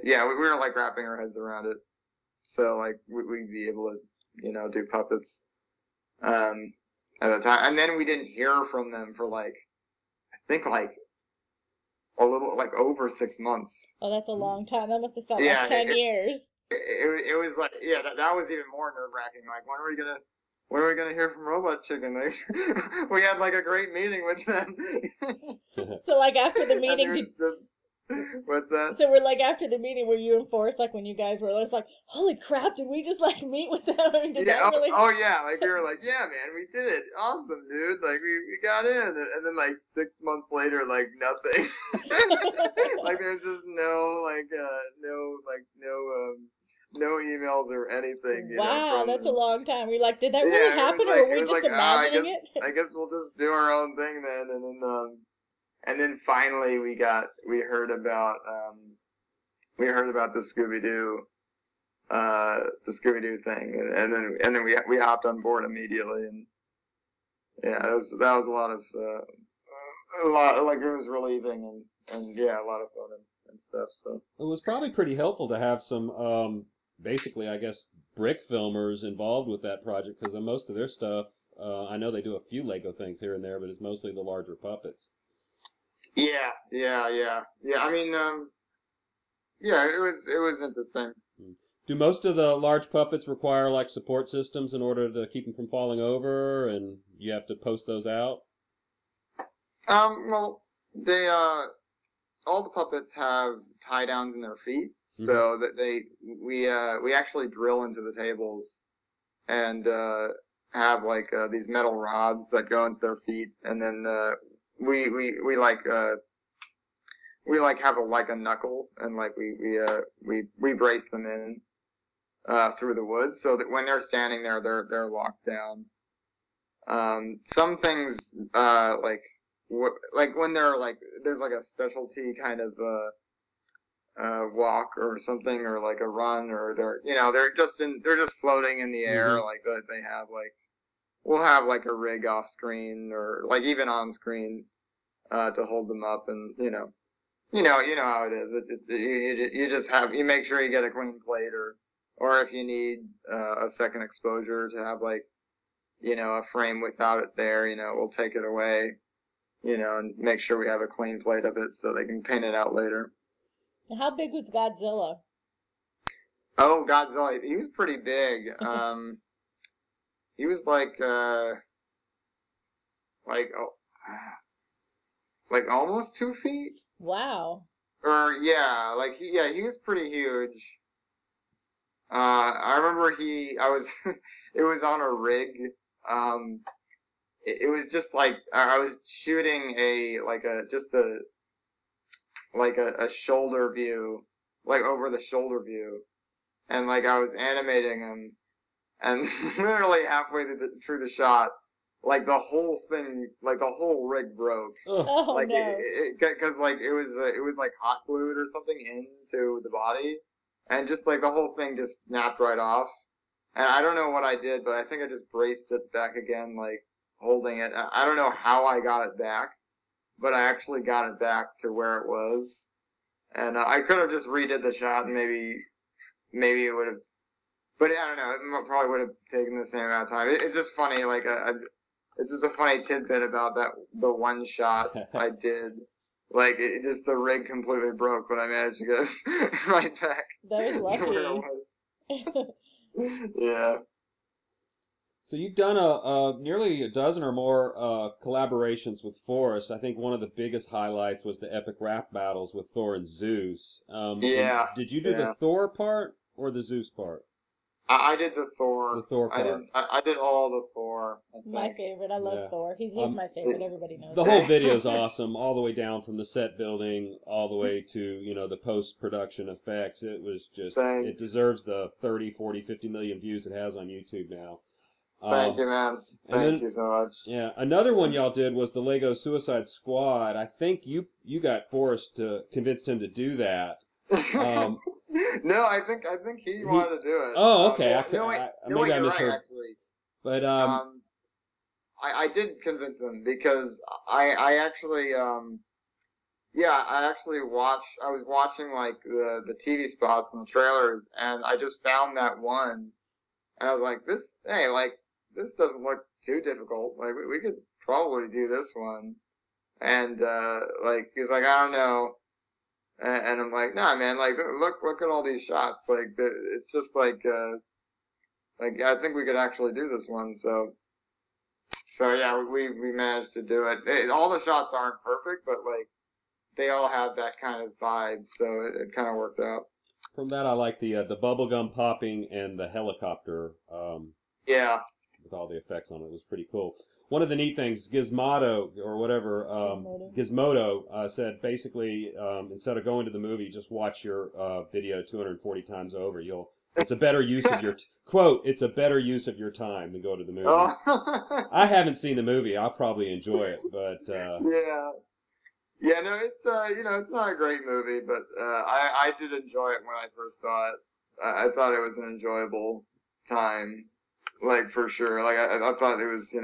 Yeah, we were, like, wrapping our heads around it. So, like, we'd be able to, you know, do puppets, at the time. And then we didn't hear from them for, like, I think, like, a little, like, over 6 months. Oh, that's a long time. That must have felt like 10 years. It was like, yeah, that was even more nerve-wracking. Like, when are we gonna hear from Robot Chicken? Like, we had, like, a great meeting with them. So, like, after the meeting, what's that? So we're like, after the meeting, were you and Forrest, like, when you guys were, it's like, holy crap, did we just, like, meet with them? I mean, oh yeah, like, we were like, yeah, man, we did it, awesome, dude, like, we got in, and then, like, 6 months later, like, nothing. Like, there's just no emails or anything. Wow, that's a long time. We're like, did that really happen, or were we just imagining it? I guess we'll just do our own thing then, and then finally we heard about, we heard about the Scooby-Doo thing, and then we hopped on board immediately, and yeah, that was a lot, like, it was relieving, and yeah, a lot of fun and stuff. So it was probably pretty helpful to have some basically, I guess, Brickfilmers involved with that project, because most of their stuff, I know they do a few Lego things here and there, but it's mostly the larger puppets. Yeah. I mean, yeah, it was interesting. Do most of the large puppets require, like, support systems in order to keep them from falling over, and you have to post those out? Well, they, all the puppets have tie downs in their feet, so that we actually drill into the tables and, have, like, these metal rods that go into their feet, and then, we have a knuckle, and, like, we brace them in, through the woods, so that when they're standing there, they're locked down. Some things, like when they're, like, there's, like, a specialty kind of, walk or something, or, like, a run, or they're just floating in the air, like, they have, like, we'll have, like, a rig off screen, or, like, even on screen, to hold them up, and, you know how it is. You make sure you get a clean plate, or if you need, a second exposure to have, like, a frame without it there, we'll take it away, and make sure we have a clean plate of it so they can paint it out later. How big was Godzilla? Oh, Godzilla, he was pretty big. He was like almost 2 feet. Wow. Or yeah, he was pretty huge. I remember it was on a rig. It was just like, I was shooting a shoulder view, like over the shoulder view, and like I was animating him, and literally halfway through the shot, like the whole thing, like the whole rig broke. Oh, like no. Because like it was like hot glued or something into the body, and just like the whole thing just snapped right off. And I don't know what I did, but I think I just braced it back again, like holding it. I don't know how I got it back, but I actually got it back to where it was. And I could have just redid the shot, and maybe it would have. But I don't know. It probably would have taken the same amount of time. It's just funny, like it's just a funny tidbit about the one shot I did. Like the rig completely broke, but I managed to get it right back that was to where it was. Yeah. So you've done nearly a dozen or more collaborations with Forrest. I think one of the biggest highlights was the epic rap battles with Thor and Zeus. Yeah. Did you do the Thor part or the Zeus part? I did the Thor. The Thor part. I did all the Thor. My favorite. I love Thor. He's my favorite. Everybody knows. The whole video's awesome, all the way down from the set building, all the way to, the post-production effects. It was just, It deserves the 30, 40, 50 million views it has on YouTube now. Thank you, man. Thank you so much. Yeah, another one y'all did was the Lego Suicide Squad. I think you got Forrest to convince him to do that. No, I think he wanted to do it. Oh, okay. Maybe I misheard. Right, actually. But I did convince him because I actually watched. I was watching like the TV spots and the trailers, and I just found that one, and I was like, this doesn't look too difficult. Like we could probably do this one, and he's like, I don't know. And I'm like, nah, man, like, look at all these shots. Like, it's just like I think we could actually do this one. So yeah, we managed to do it. All the shots aren't perfect, but like, they all have that kind of vibe. So it kind of worked out. From that, I like the bubblegum popping and the helicopter. Yeah. With all the effects on it. It was pretty cool. One of the neat things, Gizmodo, or whatever, Gizmodo said basically, instead of going to the movie, just watch your video 240 times over. It's a better use of your, quote, it's a better use of your time than go to the movie. Oh. I haven't seen the movie. I'll probably enjoy it, but... Yeah, no, it's it's not a great movie, but I did enjoy it when I first saw it. I thought it was an enjoyable time, like for sure. Like I thought it was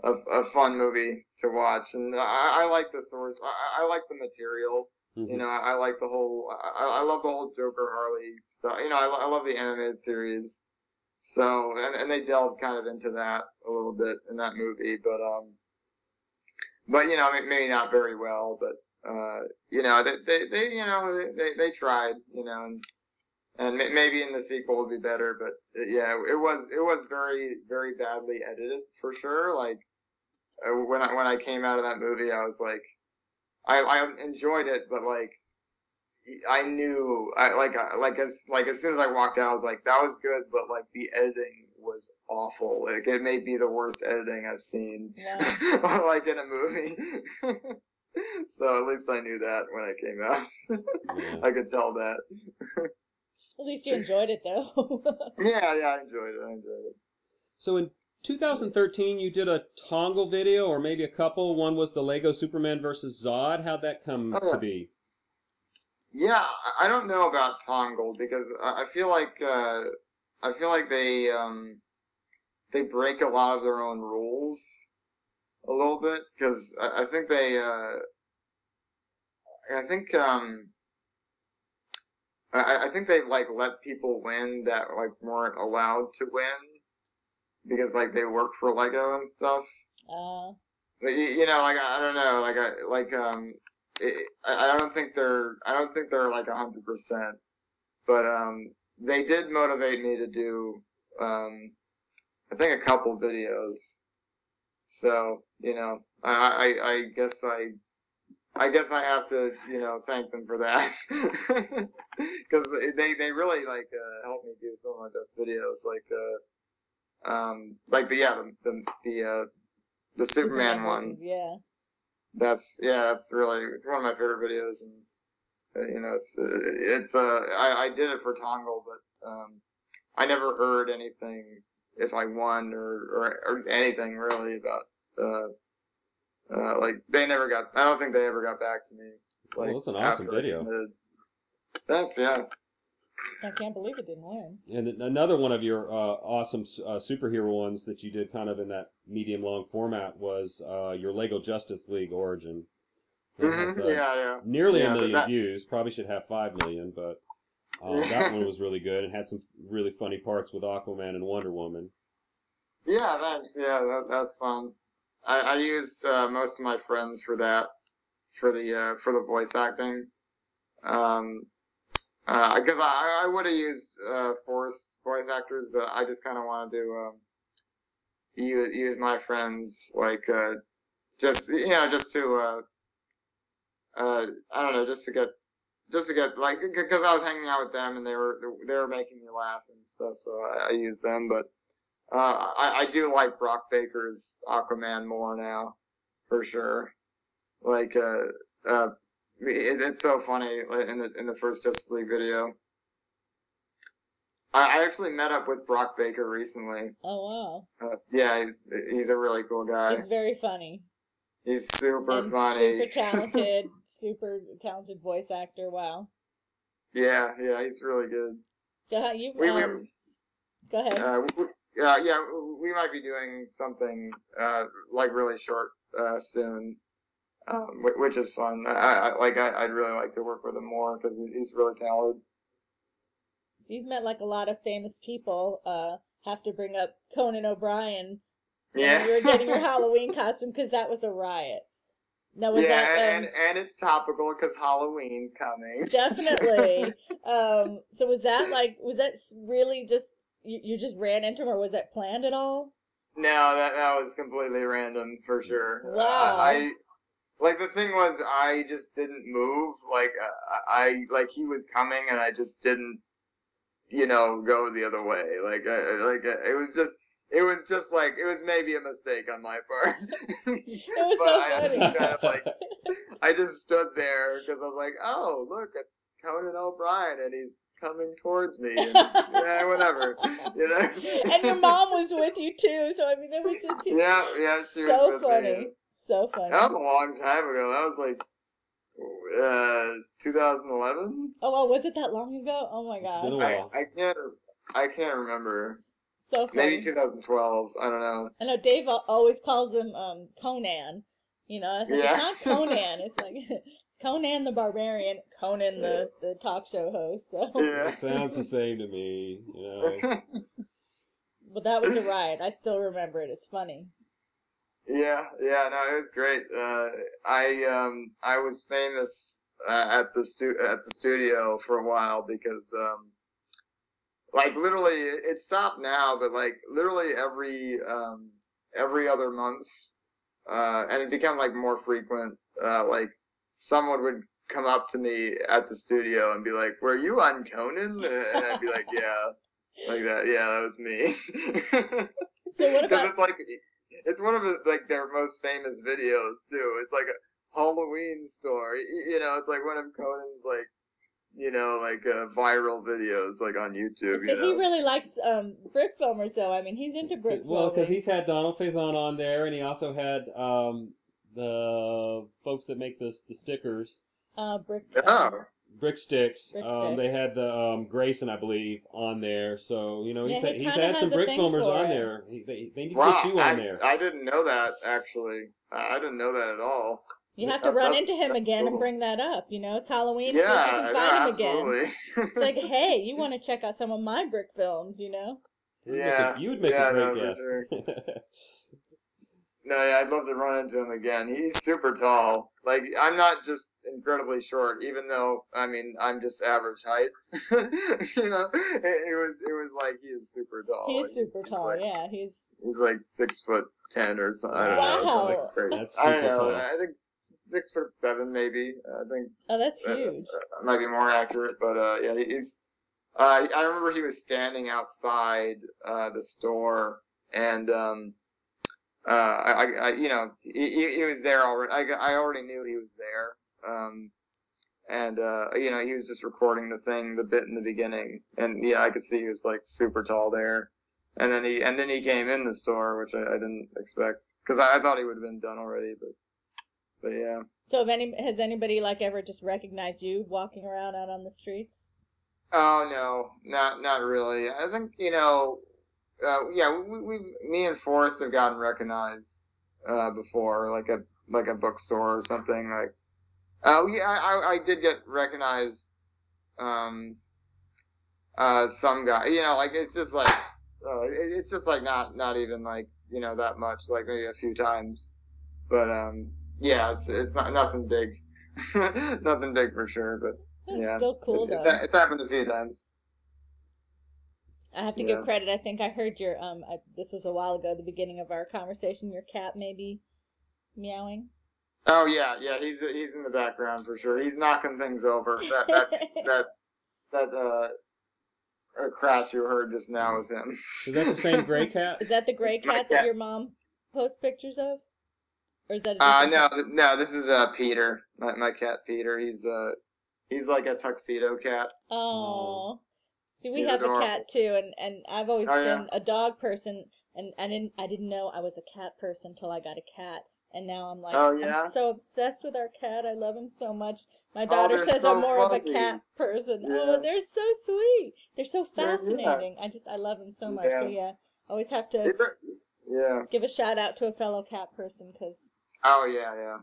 a fun movie to watch, and I like the source. I like the material. Mm-hmm. I like the whole. I love the whole Joker Harley stuff. I love the animated series. So and they delved kind of into that a little bit in that movie, but maybe not very well, but they tried, and maybe in the sequel would be better, but yeah, it was very, very badly edited for sure. Like when I came out of that movie, I was like, I enjoyed it, but like I knew as soon as I walked out, I was like, that was good, but like the editing was awful. Like it may be the worst editing I've seen, like in a movie. So at least I knew that when I came out. I could tell that. At least you enjoyed it, though. Yeah, I enjoyed it. So in 2013, you did a Tongle video, or maybe a couple. One was the Lego Superman versus Zod. How'd that come to be? Yeah, I don't know about Tongle because I feel like they break a lot of their own rules a little bit, because I think they like let people win that like weren't allowed to win because like they work for Lego and stuff. But like I don't know, I don't think they're like 100%, but they did motivate me to do I think a couple videos. So I guess I have to thank them for that because they really like helped me do some of my best videos, the Superman one. Yeah. That's really, it's one of my favorite videos, and I did it for Tongle, but I never heard anything if I won or anything really about they never got. I don't think they ever got back to me. Like, well, it's an awesome video. Thanks, yeah. I can't believe it didn't win. And another one of your awesome superhero ones that you did kind of in that medium-long format was your Lego Justice League Origin. Mm-hmm. Has, nearly a million views. Probably should have 5 million, but that one was really good and had some really funny parts with Aquaman and Wonder Woman. Yeah, thanks. Yeah, that's fun. I use most of my friends for that, for the voice acting. Because I would have used forced voice actors, but I just kind of wanted to use my friends, like just to I don't know, just to get like, because I was hanging out with them and they were making me laugh and stuff, so I used them. But I do like Brock Baker's Aquaman more now, for sure. Like it's so funny in the first Justice League video. I actually met up with Brock Baker recently. Oh wow! Yeah, he's a really cool guy. He's very funny. He's super funny. Super talented voice actor. Wow. Yeah, he's really good. So how you? Go ahead. We might be doing something like really short soon. Which is fun. I'd really like to work with him more because he's really talented. You've met like a lot of famous people. Have to bring up Conan O'Brien. Yeah. You were getting your Halloween costume because that was a riot. Now was that, and it's topical because Halloween's coming. Definitely. So was that really just you just ran into him, or was that planned at all? No, that was completely random for sure. Wow. Like, the thing was, I just didn't move. Like, he was coming, and I just didn't, go the other way. It was maybe a mistake on my part. I just stood there, because I was like, oh, look, it's Conan O'Brien, and he's coming towards me, and whatever, And your mom was with you, too, so, I mean, it was just... Yeah, she was with funny. me. So funny. That was a long time ago. That was like 2011. Oh, well, was it that long ago? Oh my god. It's been a while. I can't remember. So funny. Maybe 2012. I don't know. I know Dave always calls him Conan. You know, it's, like, it's not Conan. It's like it's Conan the Barbarian, Conan the talk show host. So. Yeah. It sounds the same to me. You know. But that was a riot. I still remember it. It's funny. Yeah, no, it was great. I was famous at the studio for a while because like literally it stopped now, but like literally every other month, and it became like more frequent. Like someone would come up to me at the studio and be like, "Were you on Conan?" And I'd be like, "Yeah," like that. Yeah, that was me. So what about? Because it's like. It's one of like their most famous videos too. It's like a Halloween store. You know, it's like one of Conan's like, you know, like viral videos like on YouTube. So he really likes Brickfilmers though. I mean, he's into Brickfilmers. Well, because he's had Donald Faison on there, and he also had the folks that make the stickers. Brick Sticks. They had the Grayson, I believe, on there. So, you know, he's had some Brickfilmers on there. They need to get you on there. I didn't know that, actually. I didn't know that at all. You have to run into him again and bring that up. You know, it's Halloween, so you can find him absolutely. Again. It's like, hey, you want to check out some of my brick films, you know? Yeah. You would make a great guest. Sure. No, yeah, I'd love to run into him again. He's super tall. Like, I'm not just incredibly short, even though, I mean, I'm just average height. You know, it was like he is super tall. He's super tall, like, yeah. He's like 6'10" or something. I don't know. Something like crazy. I don't know. Tall. I think 6'7" maybe. I think. Oh, that's huge. Might be more accurate, but yeah, he's. I remember he was standing outside the store, and you know, he was there already. I already knew he was there. And you know, he was just recording the bit in the beginning, and yeah, I could see he was like super tall there. And then he came in the store, which I didn't expect, because I thought he would have been done already, but yeah. So has anybody like ever just recognized you walking around out on the streets? Oh no, not really. I think, you know, yeah, me and Forrest have gotten recognized before, like a bookstore or something. Like, yeah, I did get recognized. Some guy, you know, like it's just like not even like, you know, that much, like maybe a few times, but yeah, it's not nothing big, nothing big for sure, but that's yeah, still cool though. It's happened a few times. I have to give credit. I think I heard your this was a while ago, the beginning of our conversation. Your cat maybe meowing. Oh yeah, he's in the background for sure. He's knocking things over. That crash you heard just now is him. Is that the same gray cat? Is that the gray cat that your mom posts pictures of? Or is that no, this is Peter. My cat Peter. He's like a tuxedo cat. Oh. See, we have a cat too, and I've always been a dog person, and I didn't know I was a cat person until I got a cat, and now I'm like, I'm so obsessed with our cat. I love him so much. My daughter says I'm more of a cat person. Yeah. Oh, they're so sweet. They're so fascinating. Yeah. I love them so much. Yeah. So yeah, always have to give a shout out to a fellow cat person, because. Oh yeah.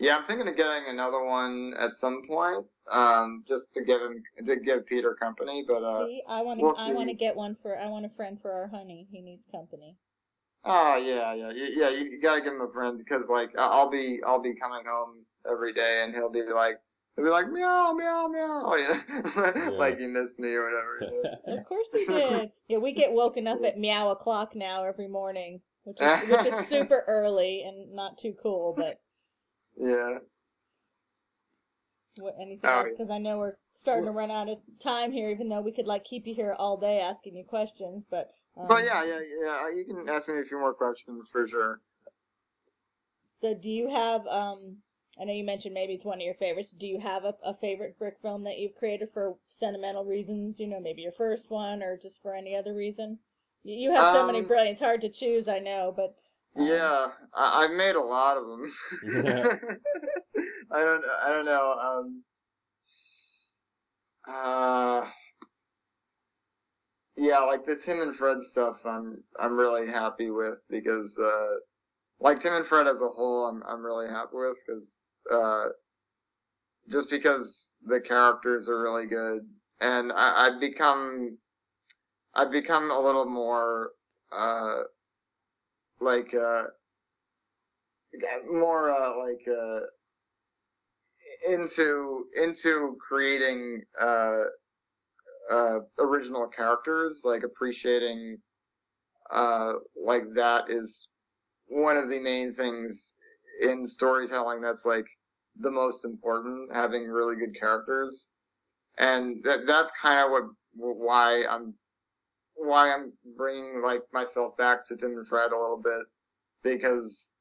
Yeah, I'm thinking of getting another one at some point, just to give Peter company. But I want to get one I want a friend for our honey. He needs company. Oh yeah. You gotta give him a friend, because like I'll be coming home every day, and he'll be like meow meow meow, like he missed me or whatever. Of course he did. Yeah, we get woken up at meow o'clock now every morning, which is super early and not too cool, but. Yeah. Anything else? Because I know we're starting to run out of time here, even though we could like keep you here all day asking you questions. But yeah. You can ask me a few more questions for sure. So do you have? I know you mentioned maybe it's one of your favorites. Do you have a favorite brick film that you've created for sentimental reasons? You know, maybe your first one, or just for any other reason? You have so many brilliant. It's hard to choose, I know, but. Yeah, I've made a lot of them. I don't know. Yeah, like the Tim and Fred stuff, I'm really happy with because, like Tim and Fred as a whole, I'm really happy with because, just because the characters are really good, and I've become a little more, like, into creating, original characters, like appreciating, like that is one of the main things in storytelling that's like the most important, having really good characters. And that's kind of why I'm bringing like myself back to Tim and Fred a little bit, because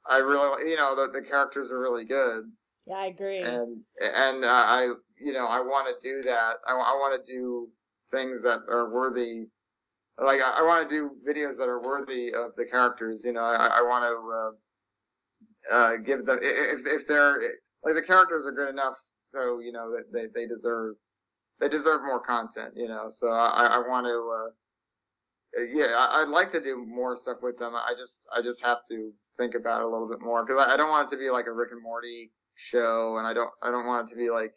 I really, the characters are really good. Yeah, I agree. And I want to do that. I want to do things that are worthy. Like, I want to do videos that are worthy of the characters. I want to give them, if they're like, the characters are good enough, so that they deserve more content. So I want to. I'd like to do more stuff with them. I just have to think about it a little bit more, because I don't want it to be like a Rick and Morty show, and I don't want it to be like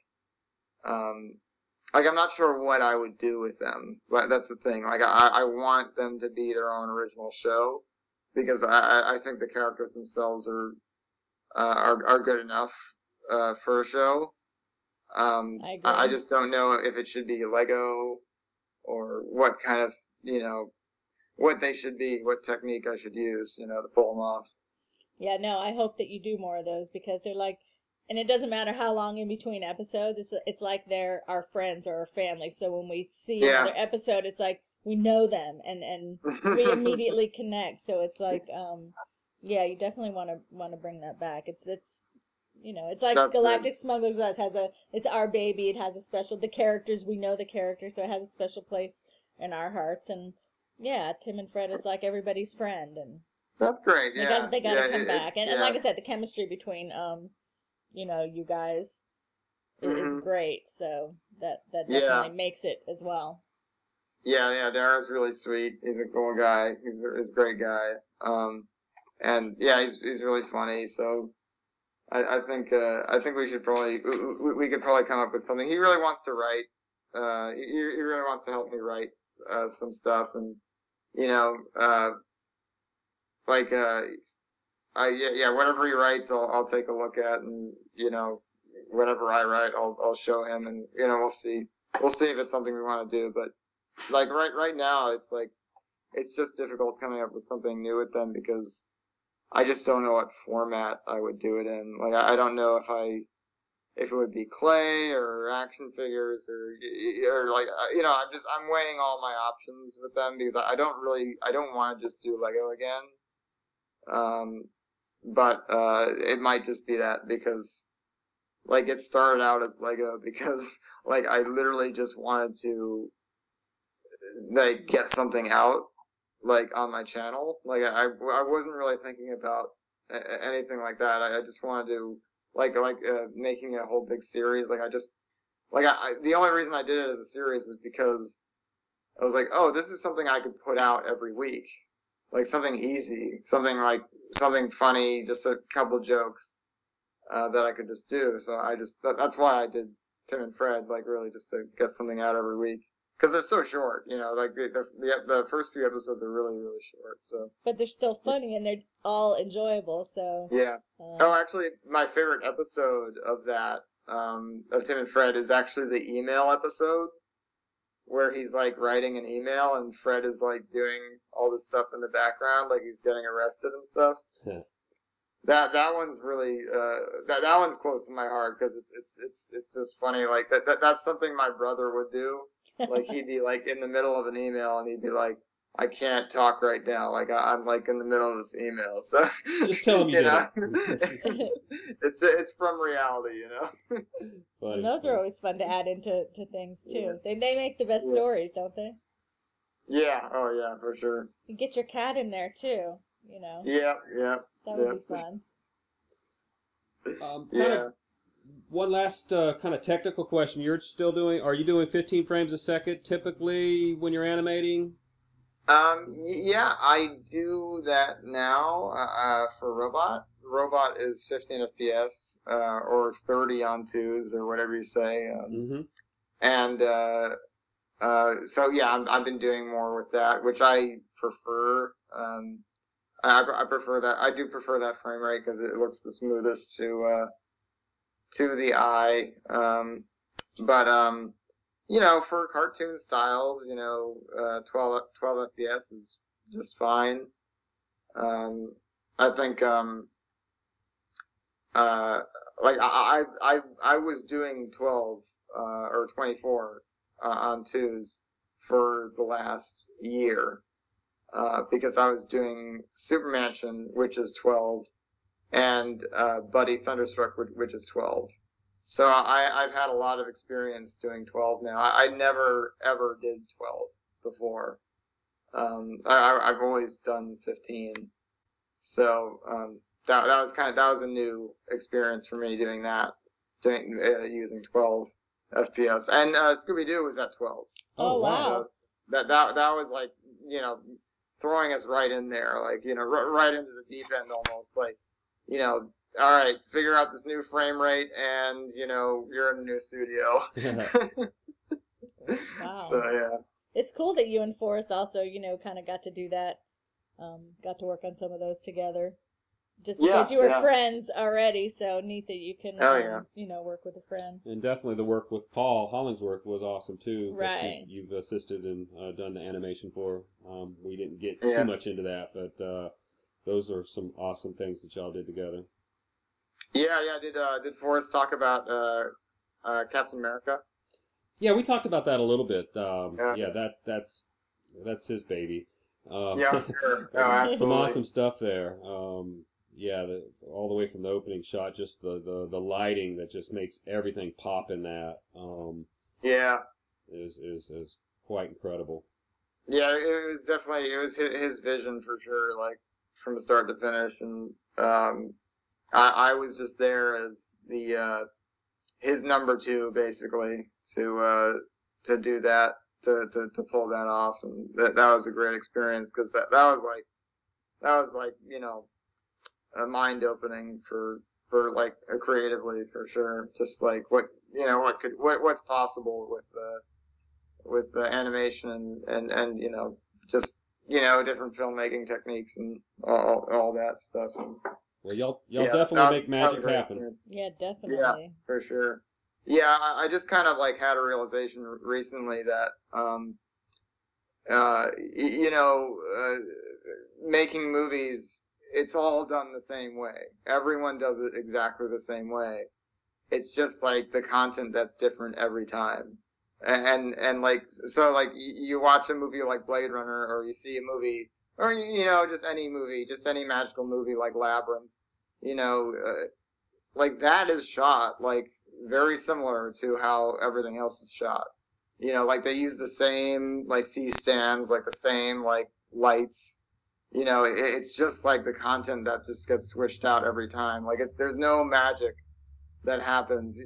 I'm not sure what I would do with them. But that's the thing. Like, I want them to be their own original show, because I think the characters themselves are good enough for a show. I just don't know if it should be Lego, or what kind of, what they should be, what technique I should use, to pull them off. Yeah, no, I hope that you do more of those, because they're like, and it doesn't matter how long in between episodes, it's like they're our friends or our family. So when we see another episode, it's like we know them, and we immediately connect. So it's like, you definitely want to bring that back. It's like that's Galactic good. Smugglers it's our baby. It has a special, the characters, we know the characters, so it has a special place in our hearts. And yeah, Tim and Fred is like everybody's friend, and that's great. Yeah, they gotta come back. And like I said, the chemistry between you guys is great. So that definitely makes it as well. Yeah, Dara's really sweet. He's a cool guy. He's a great guy. And yeah, he's really funny. So I think we should we could probably come up with something. He really wants to write. He really wants to help me write some stuff, and whatever he writes, I'll take a look at, and whatever I write, I'll show him, and we'll see if it's something we want to do. But like right now, it's like it's just difficult coming up with something new with them, because I just don't know what format I would do it in. Like, I don't know if it would be clay or action figures or like, I'm weighing all my options with them, because I don't want to just do Lego again. But it might just be that, because like it started out as Lego because like I literally just wanted to like get something out like on my channel. Like I wasn't really thinking about anything like that. I just wanted to like making a whole big series. Like the only reason I did it as a series was because I was like, oh, this is something I could put out every week. Like something easy, something funny, just a couple jokes, that I could just do. So that's why I did Tim and Fred, like really just to get something out every week. Cause they're so short, like the first few episodes are really, really short, so. But they're still funny and they're all enjoyable, so. Yeah. Actually, my favorite episode of that, of Tim and Fred is actually the email episode, where he's like writing an email and Fred is like doing all this stuff in the background, like he's getting arrested and stuff. Yeah. That one's really that one's close to my heart, because it's just funny. Like that's something my brother would do. Like he'd be like in the middle of an email and he'd be like, I can't talk right now. Like I'm like in the middle of this email. So just tell him it's from reality, And those are always fun to add into things too. Yeah. They make the best stories, don't they? Yeah. Oh yeah, for sure. You get your cat in there too. Yeah. That would be fun. One last kind of technical question. Are you doing 15 frames a second typically when you're animating? Yeah, I do that now, for Robot. Robot is 15 FPS, or 30 on 2s, or whatever you say. And, so yeah, I've been doing more with that, which I prefer. I prefer that. I do prefer that frame rate because it looks the smoothest to the eye. You know, for cartoon styles, 12 FPS is just fine. I think, I was doing 12, or 24, on 2s for the last year, because I was doing Super Mansion, which is 12, and, Buddy Thunderstruck, which is 12. So I've had a lot of experience doing 12 now. I never ever did 12 before. I've always done 15. So that was a new experience for me doing that, using 12 FPS. And Scooby Doo was at 12. Oh wow! So that was like, throwing us right in there, like, right into the deep end almost, like, all right, figure out this new frame rate, and, you're in a new studio. Wow. So, yeah. It's cool that you and Forrest also, kind of got to do that, got to work on some of those together. Just because you were friends already, so neat that you can, work with a friend. And definitely the work with Paul Hollingsworth was awesome, too. Right. You've assisted and done the animation for. We didn't get too much into that, but those are some awesome things that y'all did together. Yeah. Did Forrest talk about Captain America? Yeah, we talked about that a little bit. That's his baby. Yeah, sure. Oh, absolutely. Some awesome stuff there. All the way from the opening shot, just the lighting that just makes everything pop in that. Is quite incredible. Yeah, it was definitely his vision for sure, like from start to finish, and I was just there as his number 2, basically, to do that, to pull that off, and that was a great experience, because that was like a mind opening for like creatively, for sure, just like what's possible with the animation and just different filmmaking techniques and all that stuff. Well, y'all definitely make magic happen. Experience. Yeah, definitely. Yeah, for sure. Yeah, I just kind of like had a realization recently that, making movies, it's all done the same way. Everyone does it exactly the same way. It's just like the content that's different every time. And like, so like you watch a movie like Blade Runner, or you see a movie, or, just any movie, just any magical movie like Labyrinth, like that is shot, like, very similar to how everything else is shot. Like they use the same, like, C-stands, like the same, like, lights. It's just like the content that just gets switched out every time. Like, there's no magic that happens,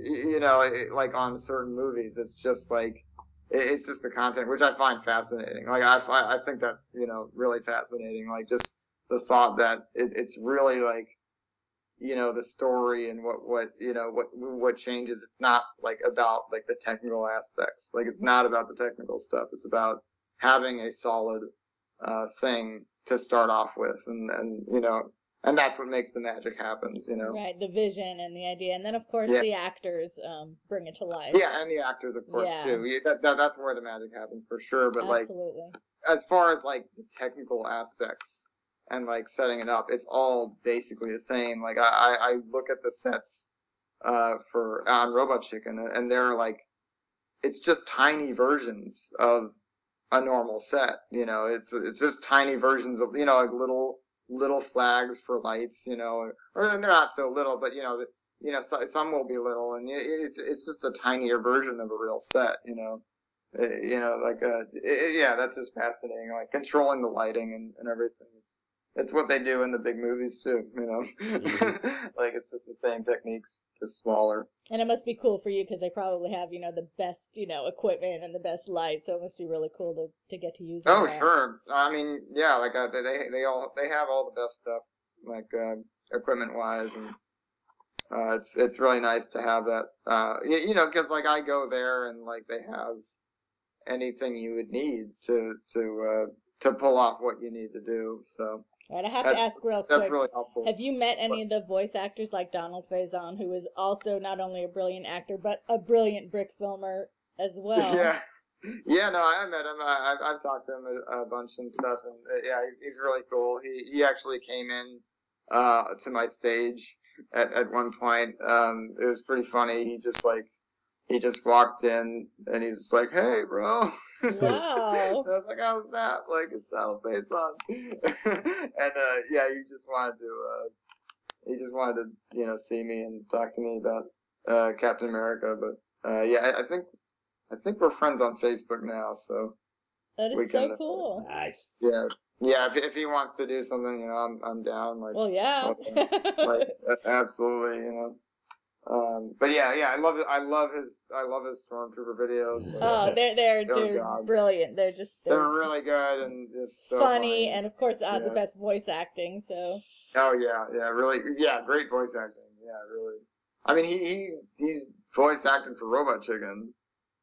like on certain movies. It's just like, it's just the content, which I find fascinating. Like, I think that's, really fascinating. Like, just the thought that it's really like, the story and what changes. It's not like about like the technical aspects. Like, it's not about the technical stuff. It's about having a solid, thing to start off with. And that's what makes the magic happen, Right, the vision and the idea. And then, of course, the actors bring it to life. Yeah, and the actors, of course, too. That's where the magic happens, for sure. But, absolutely. Like, as far as, like, the technical aspects and, like, setting it up, it's all basically the same. Like, I look at the sets on Robot Chicken, and they're, like, it's just tiny versions of a normal set, It's just tiny versions of, like, little flags for lights, or they're not so little, but some will be little, and it's just a tinier version of a real set, that's just fascinating. Like, controlling the lighting and everything it's what they do in the big movies too, you know. Like it's just the same techniques, just smaller. And it must be cool for you because they probably have, the best, equipment and the best light. So it must be really cool to get to use. Oh, sure. I mean, yeah, like they have all the best stuff, like equipment wise, and it's really nice to have that. Because like I go there and like they have anything you would need to pull off what you need to do. So. All right, I have to ask real quick. That's really helpful. Have you met any of the voice actors like Donald Faison, who is also not only a brilliant actor, but a brilliant brick filmer as well? Yeah, no, I met him. I've talked to him a bunch and stuff, and yeah, he's really cool. He actually came in to my stage at one point. It was pretty funny. He just walked in and he's just like, "Hey, bro." Wow. I was like, "How's that?" Like, it's Donald Faison. And yeah, he just wanted to see me and talk to me about Captain America. But yeah, I think we're friends on Facebook now, so that is so cool. Nice. Yeah. If he wants to do something, I'm down. Like, well, yeah. like absolutely, But yeah, I love his Stormtrooper videos. They're brilliant. They're really good and just so funny, and of course the best voice acting. So. Oh yeah, really, yeah, great voice acting. Yeah, really. I mean, he's voice acting for Robot Chicken.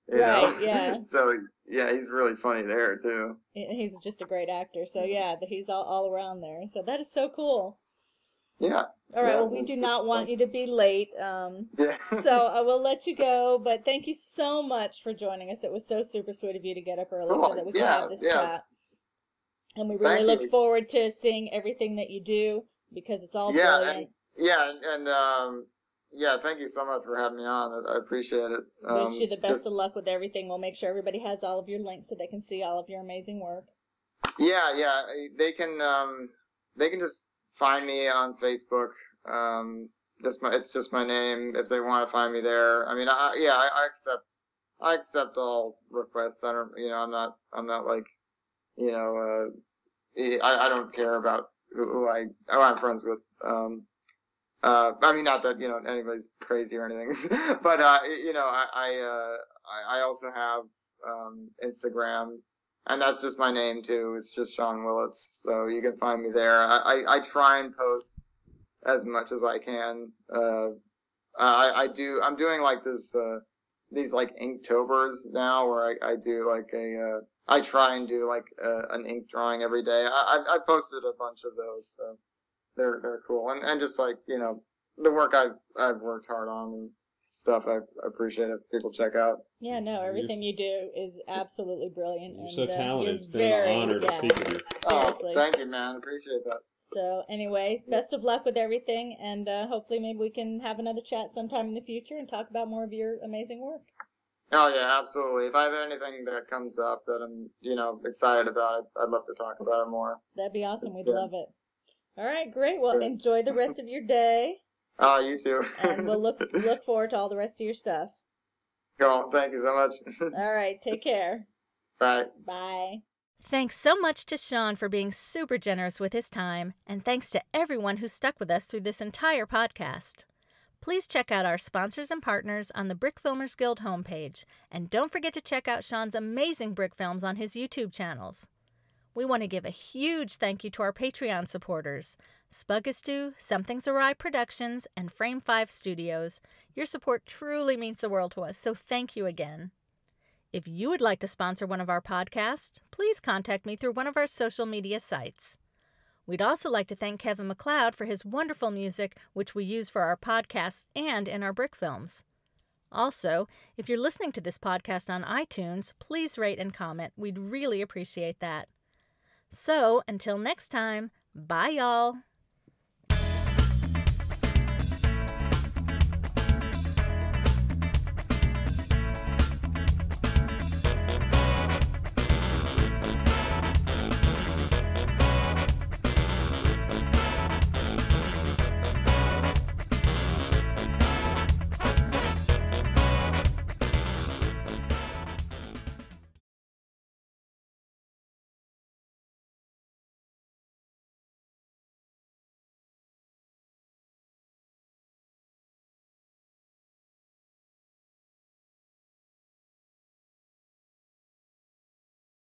You know? Yeah. So yeah, he's really funny there too. He's just a great actor. So yeah, he's all around there. So that is so cool. Yeah. All right. Well, we do not want you to be late. So I will let you go. But thank you so much for joining us. It was so super sweet of you to get up early so that we could have this chat. And we really look forward to seeing everything that you do because it's all brilliant. Thank you so much for having me on. I appreciate it. Wish you the best of luck with everything. We'll make sure everybody has all of your links so they can see all of your amazing work. Yeah. They can just find me on Facebook. It's just my name. If they want to find me there, I mean, I accept all requests. I don't, I'm not like, I don't care about who I'm friends with. I mean, not that anybody's crazy or anything, but I also have Instagram. And that's just my name too. It's just Sean Willets, so you can find me there. I try and post as much as I can. I'm doing like these like Inktober's now, where I do like I try and do like an ink drawing every day. I posted a bunch of those, so they're cool. And just like the work I've worked hard on and stuff, I appreciate it. People check out. Yeah, no, everything you do is absolutely brilliant. You're so talented. It's been an honor to speak with you. Oh, thank you, man. Appreciate that. So anyway, best of luck with everything, and hopefully maybe we can have another chat sometime in the future and talk about more of your amazing work. Oh yeah, absolutely. If I have anything that comes up that I'm, excited about, I'd love to talk about it more. That'd be awesome. We'd love it. All right, great. Well, enjoy the rest of your day. Oh, you too. And we'll look forward to all the rest of your stuff. Cool. Thank you so much. All right. Take care. Bye. Bye. Thanks so much to Sean for being super generous with his time, and thanks to everyone who stuck with us through this entire podcast. Please check out our sponsors and partners on the Brickfilmers Guild homepage, and don't forget to check out Sean's amazing brick films on his YouTube channels. We want to give a huge thank you to our Patreon supporters, Spuggastu, Something's Awry Productions, and Frame 5 Studios. Your support truly means the world to us, so thank you again. If you would like to sponsor one of our podcasts, please contact me through one of our social media sites. We'd also like to thank Kevin MacLeod for his wonderful music, which we use for our podcasts and in our brick films. Also, if you're listening to this podcast on iTunes, please rate and comment. We'd really appreciate that. So, until next time, bye y'all!